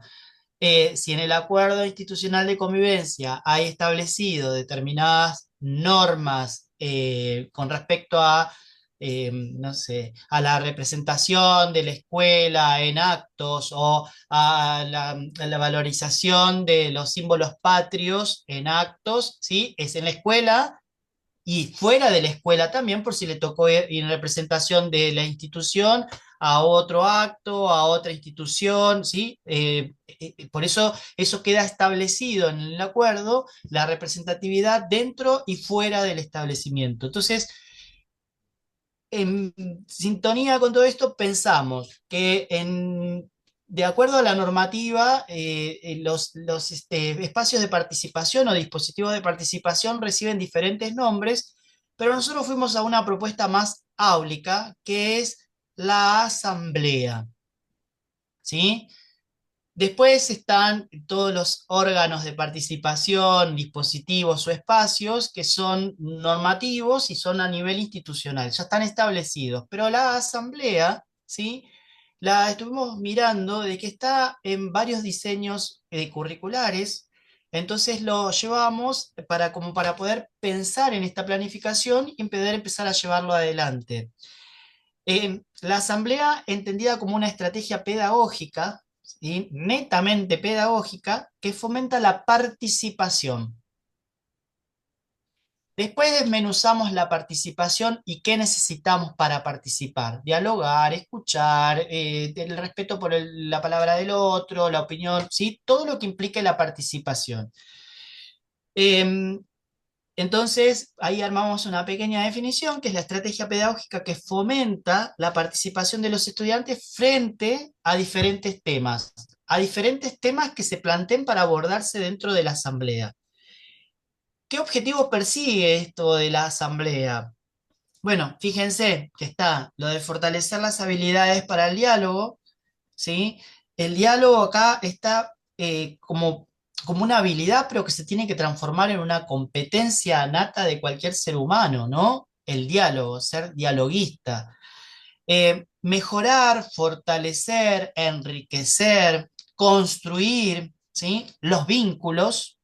si en el acuerdo institucional de convivencia hay establecido determinadas normas con respecto a, no sé, a la representación de la escuela en actos o a la valorización de los símbolos patrios en actos, ¿sí? Es en la escuela y fuera de la escuela también, por si le tocó ir en representación de la institución a otro acto, a otra institución, ¿sí? Por eso eso queda establecido en el acuerdo, la representatividad dentro y fuera del establecimiento. Entonces, en sintonía con todo esto, pensamos que de acuerdo a la normativa, los espacios de participación o dispositivos de participación reciben diferentes nombres, pero nosotros fuimos a una propuesta más áulica, que es la asamblea, ¿sí? Después están todos los órganos de participación, dispositivos o espacios que son normativos y son a nivel institucional, ya están establecidos. Pero la asamblea, ¿sí? La estuvimos mirando de que está en varios diseños curriculares, entonces lo llevamos como para poder pensar en esta planificación y poder empezar a llevarlo adelante. La asamblea entendida como una estrategia pedagógica, ¿sí? Netamente pedagógica, que fomenta la participación. Después desmenuzamos la participación y qué necesitamos para participar. Dialogar, escuchar, el respeto por la palabra del otro, la opinión, ¿sí? Todo lo que implique la participación. Em, Entonces, ahí armamos una pequeña definición, que es la estrategia pedagógica que fomenta la participación de los estudiantes frente a diferentes temas que se planteen para abordarse dentro de la asamblea. ¿Qué objetivo persigue esto de la asamblea? Bueno, fíjense que está lo de fortalecer las habilidades para el diálogo, ¿sí? El diálogo acá está como una habilidad, pero que se tiene que transformar en una competencia nata de cualquier ser humano, ¿no? El diálogo, ser dialoguista. Mejorar, fortalecer, enriquecer, construir, ¿sí? Los vínculos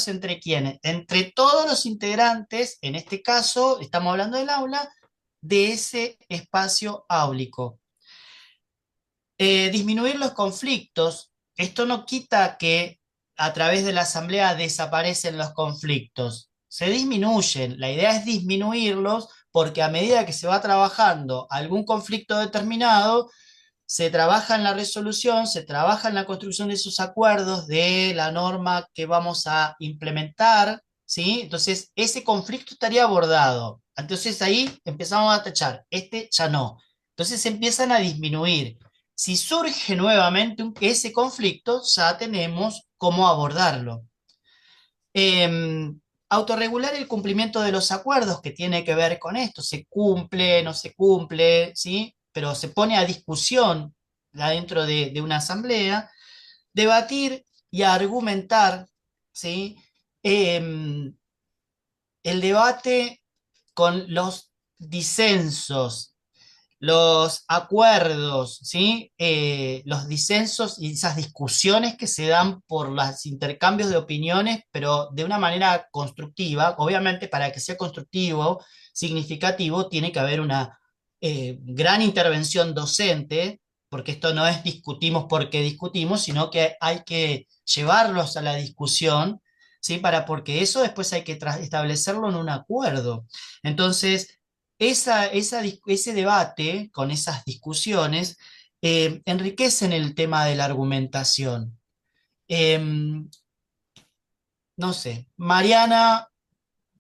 entre quiénes, entre todos los integrantes, en este caso, estamos hablando del aula, de ese espacio áulico. Disminuir los conflictos. Esto no quita que a través de la asamblea desaparecen los conflictos, se disminuyen. La idea es disminuirlos porque a medida que se va trabajando algún conflicto determinado, se trabaja en la resolución, se trabaja en la construcción de esos acuerdos, de la norma que vamos a implementar, ¿sí? Entonces, ese conflicto estaría abordado. Entonces ahí empezamos a tachar, este ya no. Entonces se empiezan a disminuir. Si surge nuevamente ese conflicto, ya tenemos cómo abordarlo. Autorregular el cumplimiento de los acuerdos, que tiene que ver con esto, se cumple, no se cumple, ¿sí? Pero se pone a discusión dentro de una asamblea, debatir y argumentar, ¿sí? Em, el debate con los disensos, los acuerdos, ¿sí? Los disensos y esas discusiones que se dan por los intercambios de opiniones, pero de una manera constructiva. Obviamente, para que sea constructivo, significativo, tiene que haber una gran intervención docente, porque esto no es discutimos porque discutimos, sino que hay que llevarlos a la discusión, ¿sí? Porque eso después hay que establecerlo en un acuerdo. Entonces, ese debate con esas discusiones enriquecen el tema de la argumentación. Em, no sé, Mariana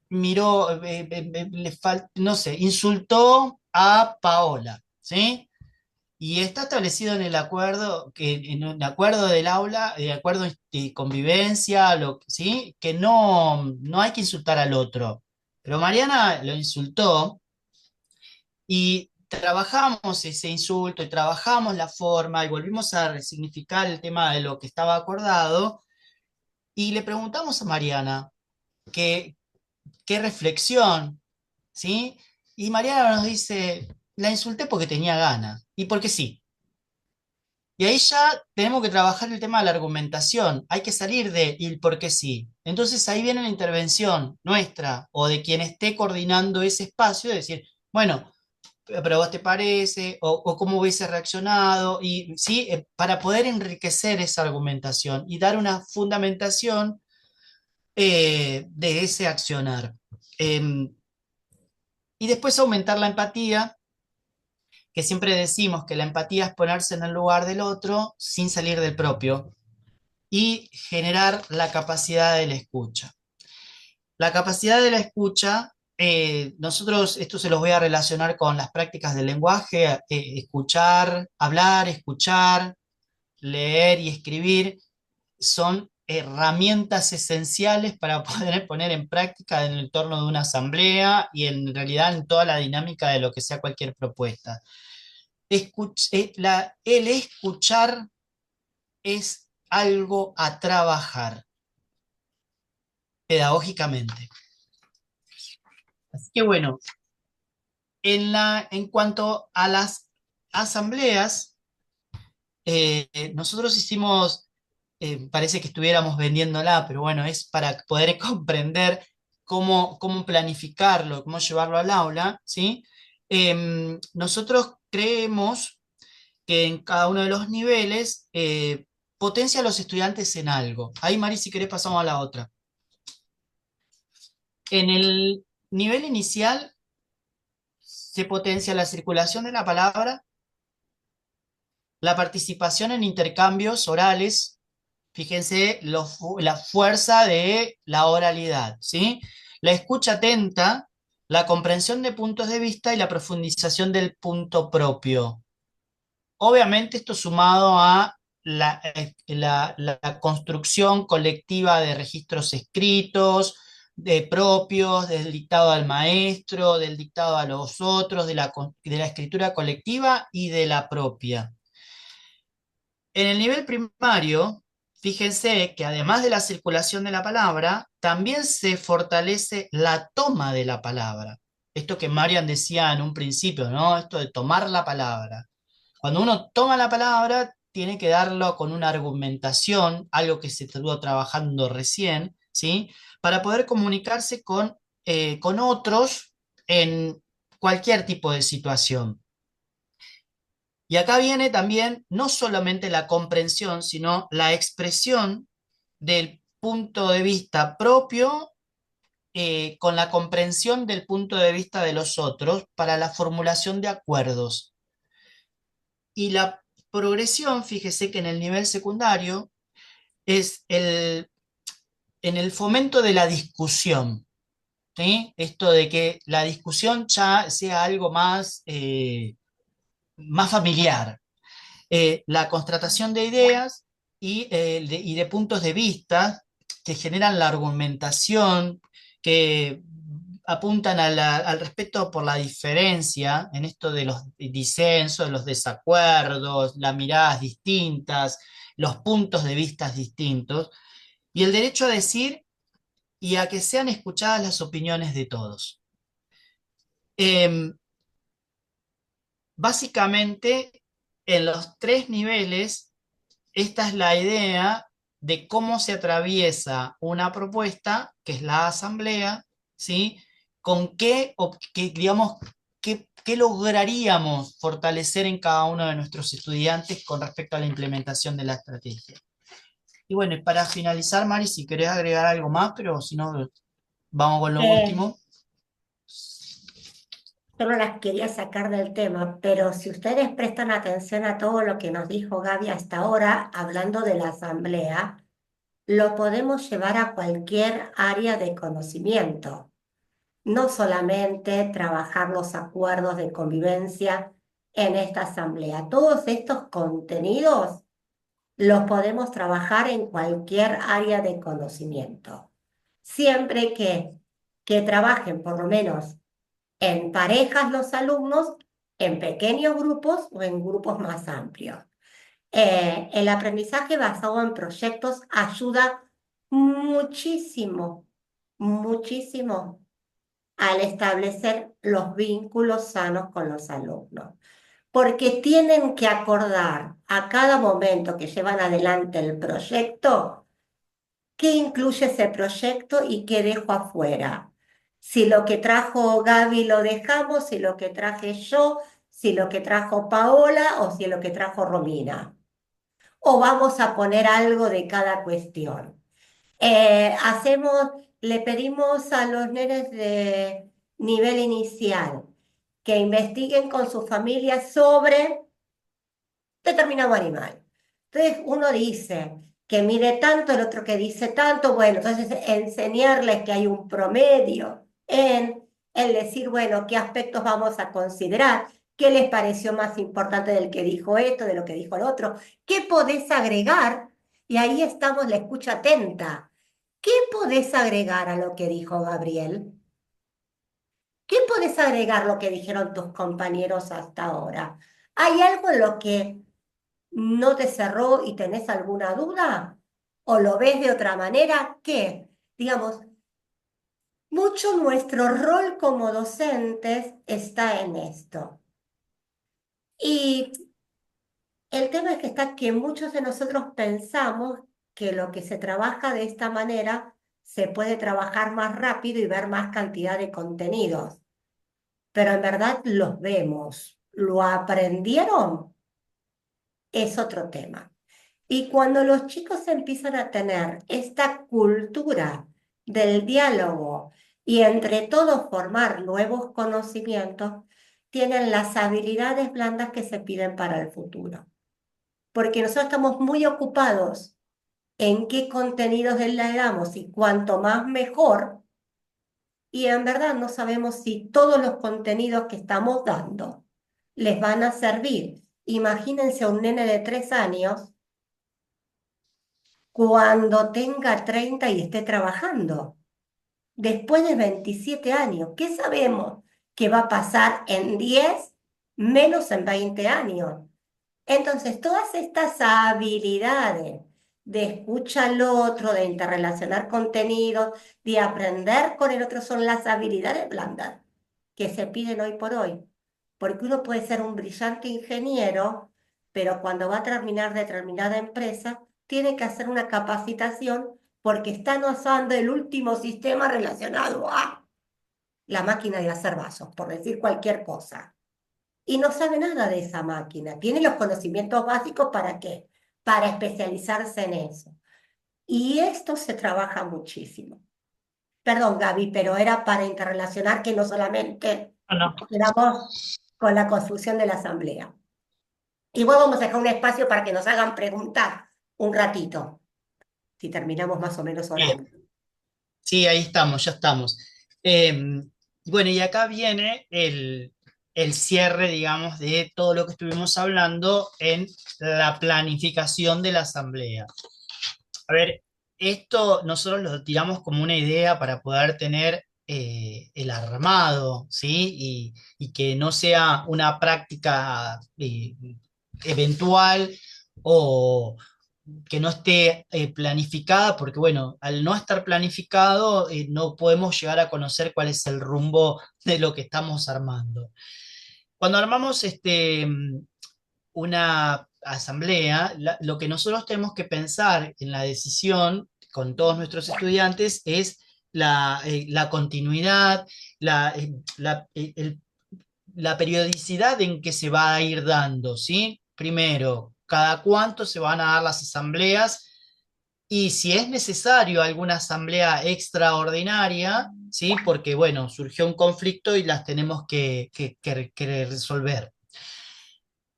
miró, no sé, insultó a Paola, ¿sí? Y está establecido en el acuerdo, en un acuerdo del aula, de acuerdo de convivencia, ¿sí? Que no hay que insultar al otro. Pero Mariana lo insultó. Y trabajamos ese insulto y trabajamos la forma y volvimos a resignificar el tema de lo que estaba acordado y le preguntamos a Mariana qué, qué reflexión, ¿sí? Y Mariana nos dice, la insulté porque tenía ganas y porque sí. Y ahí ya tenemos que trabajar el tema de la argumentación, hay que salir de el por qué sí. Entonces ahí viene la intervención nuestra o de quien esté coordinando ese espacio, de decir, bueno, pero a vos te parece, o cómo hubiese reaccionado, y sí, para poder enriquecer esa argumentación y dar una fundamentación de ese accionar. Y después aumentar la empatía que siempre decimos que la empatía es ponerse en el lugar del otro sin salir del propio y generar la capacidad de la escucha. La capacidad de la escucha, nosotros esto se los voy a relacionar con las prácticas del lenguaje, escuchar, hablar, escuchar, leer y escribir son herramientas esenciales para poder poner en práctica en el entorno de una asamblea y en realidad en toda la dinámica de lo que sea cualquier propuesta. El escuchar es algo a trabajar pedagógicamente. Así que bueno, en cuanto a las asambleas, nosotros hicimos, parece que estuviéramos vendiéndola, pero bueno, es para poder comprender cómo planificarlo, cómo llevarlo al aula, ¿sí? Nosotros creemos que en cada uno de los niveles potencia a los estudiantes en algo. Ahí, Mari, si querés pasamos a la otra. En el nivel inicial se potencia la circulación de la palabra, la participación en intercambios orales, fíjense la fuerza de la oralidad, ¿sí? La escucha atenta, la comprensión de puntos de vista y la profundización del punto propio. Obviamente esto sumado a la construcción colectiva de registros escritos, de propios, del dictado al maestro, del dictado a los otros, de la escritura colectiva y de la propia. En el nivel primario, fíjense que además de la circulación de la palabra, también se fortalece la toma de la palabra. Esto que Marian decía en un principio, ¿no? Esto de tomar la palabra. Cuando uno toma la palabra, tiene que darlo con una argumentación, algo que se estuvo trabajando recién, ¿sí? Para poder comunicarse con otros en cualquier tipo de situación. Y acá viene también no solamente la comprensión, sino la expresión del punto de vista propio con la comprensión del punto de vista de los otros para la formulación de acuerdos. Y la progresión, fíjese que en el nivel secundario es en el fomento de la discusión, ¿sí? Esto de que la discusión ya sea algo más familiar, la constatación de ideas y de puntos de vista que generan la argumentación, que apuntan al respeto por la diferencia, en esto de los disensos, los desacuerdos, las miradas distintas, los puntos de vista distintos, y el derecho a decir y a que sean escuchadas las opiniones de todos. Em, Básicamente, en los tres niveles, esta es la idea de cómo se atraviesa una propuesta, que es la asamblea, ¿sí? Con digamos, qué lograríamos fortalecer en cada uno de nuestros estudiantes con respecto a la implementación de la estrategia. Y bueno, y para finalizar, Mari, si querés agregar algo más, pero si no, vamos con lo
Eh,
último.
yo no las quería sacar del tema, pero si ustedes prestan atención a todo lo que nos dijo Gaby hasta ahora, hablando de la asamblea, lo podemos llevar a cualquier área de conocimiento. No solamente trabajar los acuerdos de convivencia en esta asamblea. Todos estos contenidos los podemos trabajar en cualquier área de conocimiento. Siempre que trabajen por lo menos en parejas los alumnos, en pequeños grupos o en grupos más amplios. El aprendizaje basado en proyectos ayuda muchísimo, muchísimo al establecer los vínculos sanos con los alumnos, porque tienen que acordar a cada momento que llevan adelante el proyecto qué incluye ese proyecto y qué dejo afuera. Si lo que trajo Gaby lo dejamos, si lo que traje yo, si lo que trajo Paola o si lo que trajo Romina. O vamos a poner algo de cada cuestión. Le pedimos a los nenes de nivel inicial que investiguen con sus familias sobre determinado animal. Entonces uno dice que mide tanto, el otro que dice tanto, bueno, entonces enseñarles que hay un promedio en el decir, bueno, qué aspectos vamos a considerar, qué les pareció más importante del que dijo esto, de lo que dijo el otro, qué podés agregar, y ahí estamos la escucha atenta. ¿Qué podés agregar a lo que dijo Gabriel? ¿Qué podés agregar lo que dijeron tus compañeros hasta ahora? ¿Hay algo en lo que no te cerró y tenés alguna duda? ¿O lo ves de otra manera? ¿Qué? Digamos, mucho nuestro rol como docentes está en esto. Y el tema es que está que muchos de nosotros pensamos que lo que se trabaja de esta manera se puede trabajar más rápido y ver más cantidad de contenidos, pero en verdad los vemos. ¿Lo aprendieron? Es otro tema. Y cuando los chicos empiezan a tener esta cultura del diálogo y entre todos formar nuevos conocimientos, tienen las habilidades blandas que se piden para el futuro. Porque nosotros estamos muy ocupados en qué contenidos le damos y cuanto más mejor, y en verdad no sabemos si todos los contenidos que estamos dando les van a servir. Imagínense a un nene de 3 años cuando tenga 30 y esté trabajando, después de 27 años. ¿Qué sabemos que va a pasar en 10 menos en 20 años? Entonces, todas estas habilidades de escucha al otro, de interrelacionar contenidos, de aprender con el otro, son las habilidades blandas que se piden hoy por hoy. Porque uno puede ser un brillante ingeniero, pero cuando va a terminar determinada empresa, tiene que hacer una capacitación porque están usando el último sistema relacionado a la máquina de hacer vasos, por decir cualquier cosa. Y no sabe nada de esa máquina. Tiene los conocimientos básicos ¿para qué? Para especializarse en eso. Y esto se trabaja muchísimo. Perdón, Gaby, pero era para interrelacionar que no solamente
Bueno,
nos quedamos con la construcción de la asamblea. Igual vamos a dejar un espacio para que nos hagan preguntar un ratito, si terminamos más o menos
bien.
horario.
Sí, ahí estamos, ya estamos. Bueno, y acá viene el cierre, digamos, de todo lo que estuvimos hablando en la planificación de la asamblea. A ver, esto nosotros lo tiramos como una idea para poder tener el armado, ¿sí? Y que no sea una práctica eventual o que no esté planificada, porque bueno, al no estar planificado, no podemos llegar a conocer cuál es el rumbo de lo que estamos armando. Cuando armamos una asamblea, lo que nosotros tenemos que pensar en la decisión con todos nuestros estudiantes es la continuidad, la periodicidad en que se va a ir dando, ¿sí? Primero, cada cuánto se van a dar las asambleas y si es necesario alguna asamblea extraordinaria, ¿sí? Porque, bueno, surgió un conflicto y las tenemos que resolver.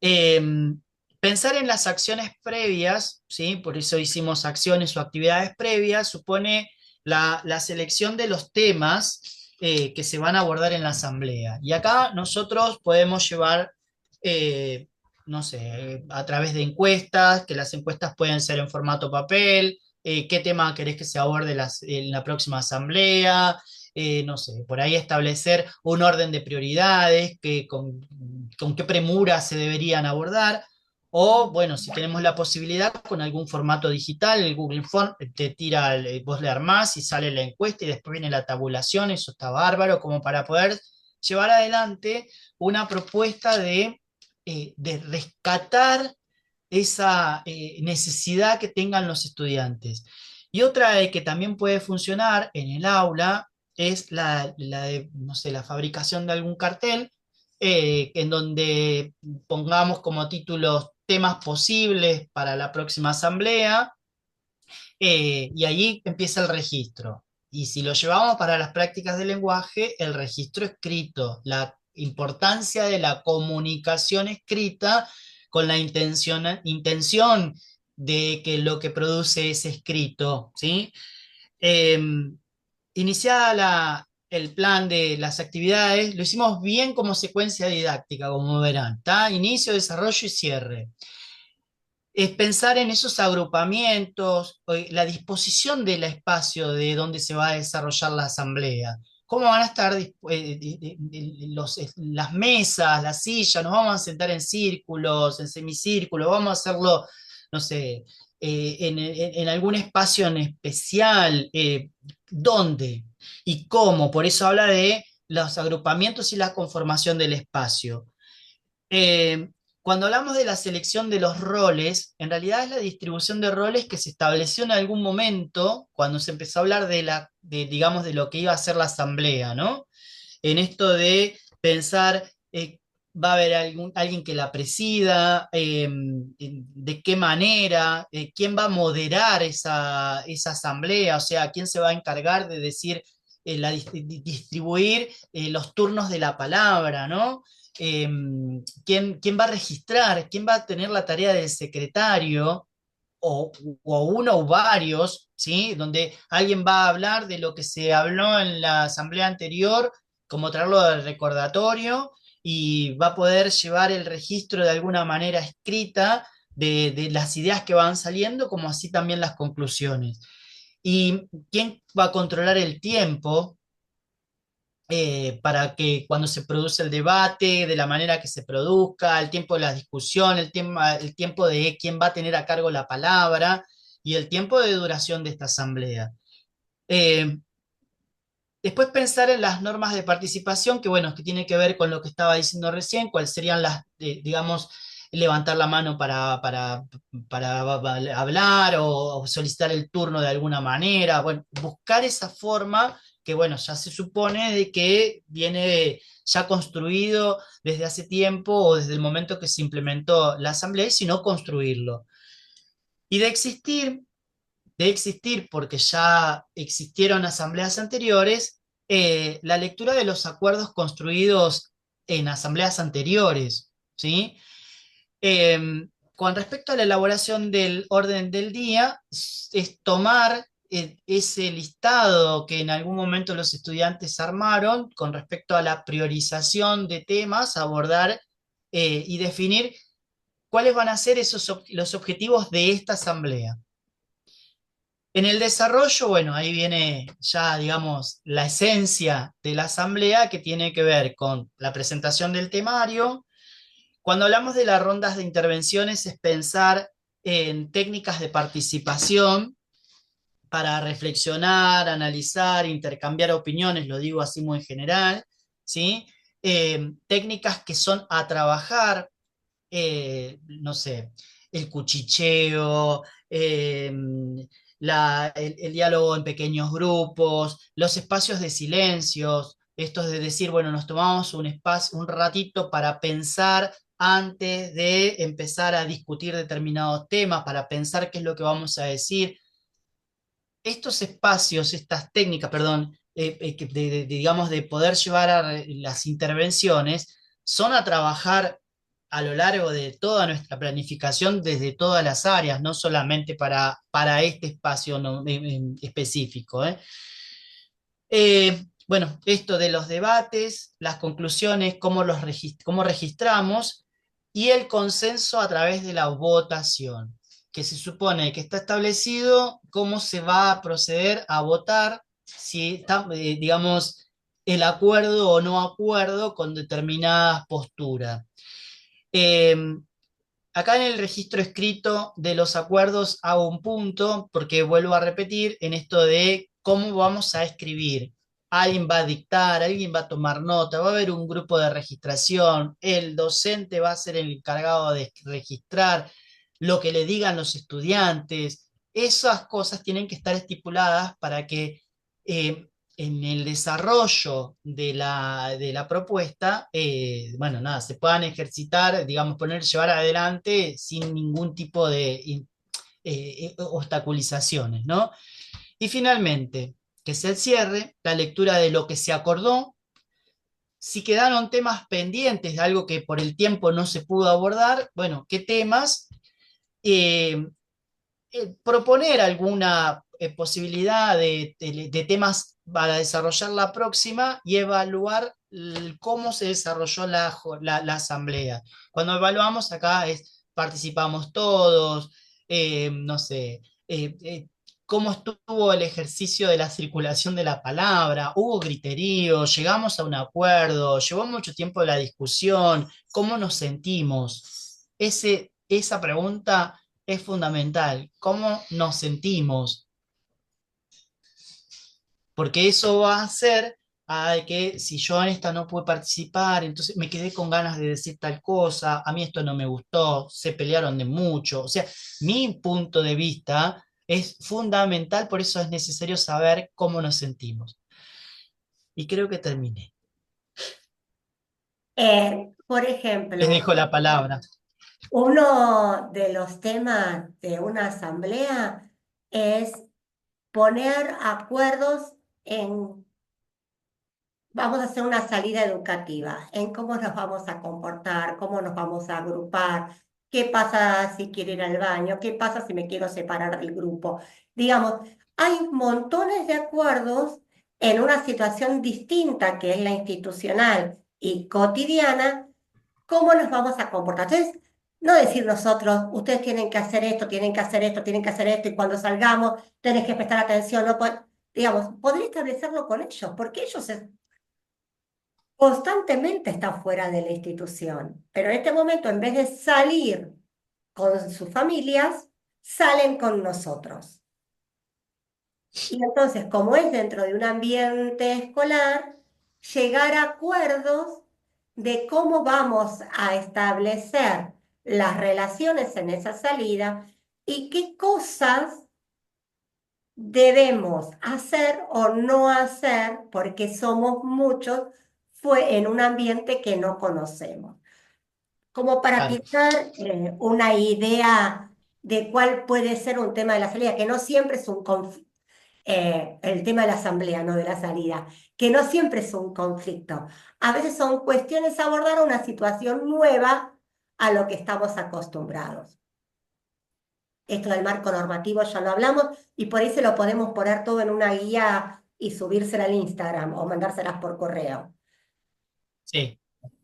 Eh, Pensar en las acciones previas, ¿sí? Por eso hicimos acciones o actividades previas, supone la selección de los temas que se van a abordar en la asamblea. Y acá nosotros podemos llevar, eh, no sé, a través de encuestas, que las encuestas pueden ser en formato papel, qué tema querés que se aborde en la próxima asamblea, no sé, por ahí establecer un orden de prioridades, con qué premura se deberían abordar, o bueno, si tenemos la posibilidad con algún formato digital, el Google Form te tira, vos le armás y sale la encuesta y después viene la tabulación, eso está bárbaro, como para poder llevar adelante una propuesta de rescatar esa necesidad que tengan los estudiantes. Y otra que también puede funcionar en el aula es la de, no sé, la fabricación de algún cartel en donde pongamos como títulos temas posibles para la próxima asamblea y allí empieza el registro. Y si lo llevamos para las prácticas de lenguaje, el registro escrito, importancia de la comunicación escrita con la intención de que lo que produce es escrito, ¿sí? Eh, Iniciada el plan de las actividades, lo hicimos bien como secuencia didáctica, como verán, ¿tá? Inicio, desarrollo y cierre. Es pensar en esos agrupamientos, la disposición del espacio de donde se va a desarrollar la asamblea. ¿Cómo van a estar las mesas, las sillas? ¿Nos vamos a sentar en círculos, en semicírculos? ¿Vamos a hacerlo, no sé, en algún espacio en especial? ¿Dónde y cómo? Por eso habla de los agrupamientos y la conformación del espacio. Eh, Cuando hablamos de la selección de los roles, en realidad es la distribución de roles que se estableció en algún momento cuando se empezó a hablar digamos, de lo que iba a ser la asamblea, ¿no? En esto de pensar, va a haber alguien que la presida, de qué manera, quién va a moderar esa asamblea, o sea, quién se va a encargar de decir, distribuir los turnos de la palabra, ¿no? Eh, quién va a registrar, quién va a tener la tarea del secretario, o uno o varios, ¿sí? Donde alguien va a hablar de lo que se habló en la asamblea anterior, como traerlo al recordatorio, y va a poder llevar el registro de alguna manera escrita de las ideas que van saliendo, como así también las conclusiones. ¿Y quién va a controlar el tiempo? Para que cuando se produce el debate, de la manera que se produzca, el tiempo de la discusión, el tiempo de quién va a tener a cargo la palabra y el tiempo de duración de esta asamblea. Eh, Después pensar en las normas de participación, que bueno, que tiene que ver con lo que estaba diciendo recién, cuáles serían digamos, levantar la mano para hablar o solicitar el turno de alguna manera. Bueno, buscar esa forma que bueno, ya se supone de que viene ya construido desde hace tiempo o desde el momento que se implementó la asamblea, y si no construirlo. Y de existir, porque ya existieron asambleas anteriores, la lectura de los acuerdos construidos en asambleas anteriores, ¿sí? Con respecto a la elaboración del orden del día, es tomar ese listado que en algún momento los estudiantes armaron con respecto a la priorización de temas, abordar y definir cuáles van a ser los objetivos de esta asamblea. En el desarrollo, bueno, ahí viene ya, digamos, la esencia de la asamblea, que tiene que ver con la presentación del temario. Cuando hablamos de las rondas de intervenciones, es pensar en técnicas de participación para reflexionar, analizar, intercambiar opiniones, lo digo así muy general, ¿sí? Técnicas que son a trabajar, no sé, el cuchicheo, el diálogo en pequeños grupos, los espacios de silencios, estos de decir, bueno, nos tomamos un espacio, un ratito para pensar antes de empezar a discutir determinados temas, para pensar qué es lo que vamos a decir. Estos espacios, estas técnicas, perdón, digamos, de poder llevar a las intervenciones, son a trabajar a lo largo de toda nuestra planificación desde todas las áreas, no solamente para este espacio específico, ¿eh? Bueno, esto de los debates, las conclusiones, cómo registramos, y el consenso a través de la votación, que se supone que está establecido cómo se va a proceder a votar, si está, digamos, el acuerdo o no acuerdo con determinadas posturas. Eh, Acá en el registro escrito de los acuerdos hago un punto porque vuelvo a repetir en esto de cómo vamos a escribir. Alguien va a dictar, alguien va a tomar nota, va a haber un grupo de registración, el docente va a ser el encargado de registrar lo que le digan los estudiantes. Esas cosas tienen que estar estipuladas para que eh, en el desarrollo de la propuesta, bueno, nada, se puedan ejercitar, digamos, llevar adelante sin ningún tipo de obstaculizaciones, ¿no? Y finalmente, que se cierre la lectura de lo que se acordó, Si quedaron temas pendientes de algo que por el tiempo no se pudo abordar, bueno, ¿qué temas? Eh, Proponer alguna posibilidad de temas para desarrollar la próxima y evaluar cómo se desarrolló la asamblea. Cuando evaluamos acá participamos todos, no sé, cómo estuvo el ejercicio de la circulación de la palabra, hubo griterío, llegamos a un acuerdo, llevó mucho tiempo la discusión, cómo nos sentimos. Esa pregunta es fundamental, cómo nos sentimos, porque eso va a hacer a que si yo en esta no pude participar, entonces me quedé con ganas de decir tal cosa, a mí esto no me gustó, se pelearon de mucho, o sea, mi punto de vista es fundamental, por eso es necesario saber cómo nos sentimos. Y creo que terminé.
Por
Les
ejemplo,
dejo la palabra.
uno de los temas de una asamblea es poner acuerdos en, vamos a hacer una salida educativa, en cómo nos vamos a comportar, cómo nos vamos a agrupar, qué pasa si quiero ir al baño, qué pasa si me quiero separar del grupo. Digamos, hay montones de acuerdos en una situación distinta que es la institucional y cotidiana, cómo nos vamos a comportar. Entonces, no decir nosotros, ustedes tienen que hacer esto, tienen que hacer esto, tienen que hacer esto, y cuando salgamos tenés que prestar atención, no digamos, podría establecerlo con ellos, porque ellos constantemente están fuera de la institución, pero en este momento, en vez de salir con sus familias, salen con nosotros. Y entonces, como es dentro de un ambiente escolar, llegar a acuerdos de cómo vamos a establecer las relaciones en esa salida y qué cosas debemos hacer o no hacer porque somos muchos, fue en un ambiente que no conocemos. Como para
Claro,
quitar una idea de cuál puede ser un tema de la salida, que no siempre es un el tema de la asamblea, no de la salida, que no siempre es un conflicto. A veces son cuestiones a abordar una situación nueva a lo que estamos acostumbrados. Esto del marco normativo ya lo hablamos y por ahí se lo podemos poner todo en una guía y subírsela al Instagram o mandárselas por correo.
sí,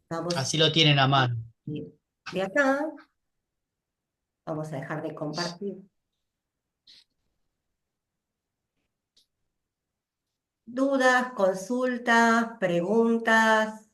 Vamos
así lo tienen a mano.
de acá, vamos a dejar de compartir. Dudas, consultas, preguntas.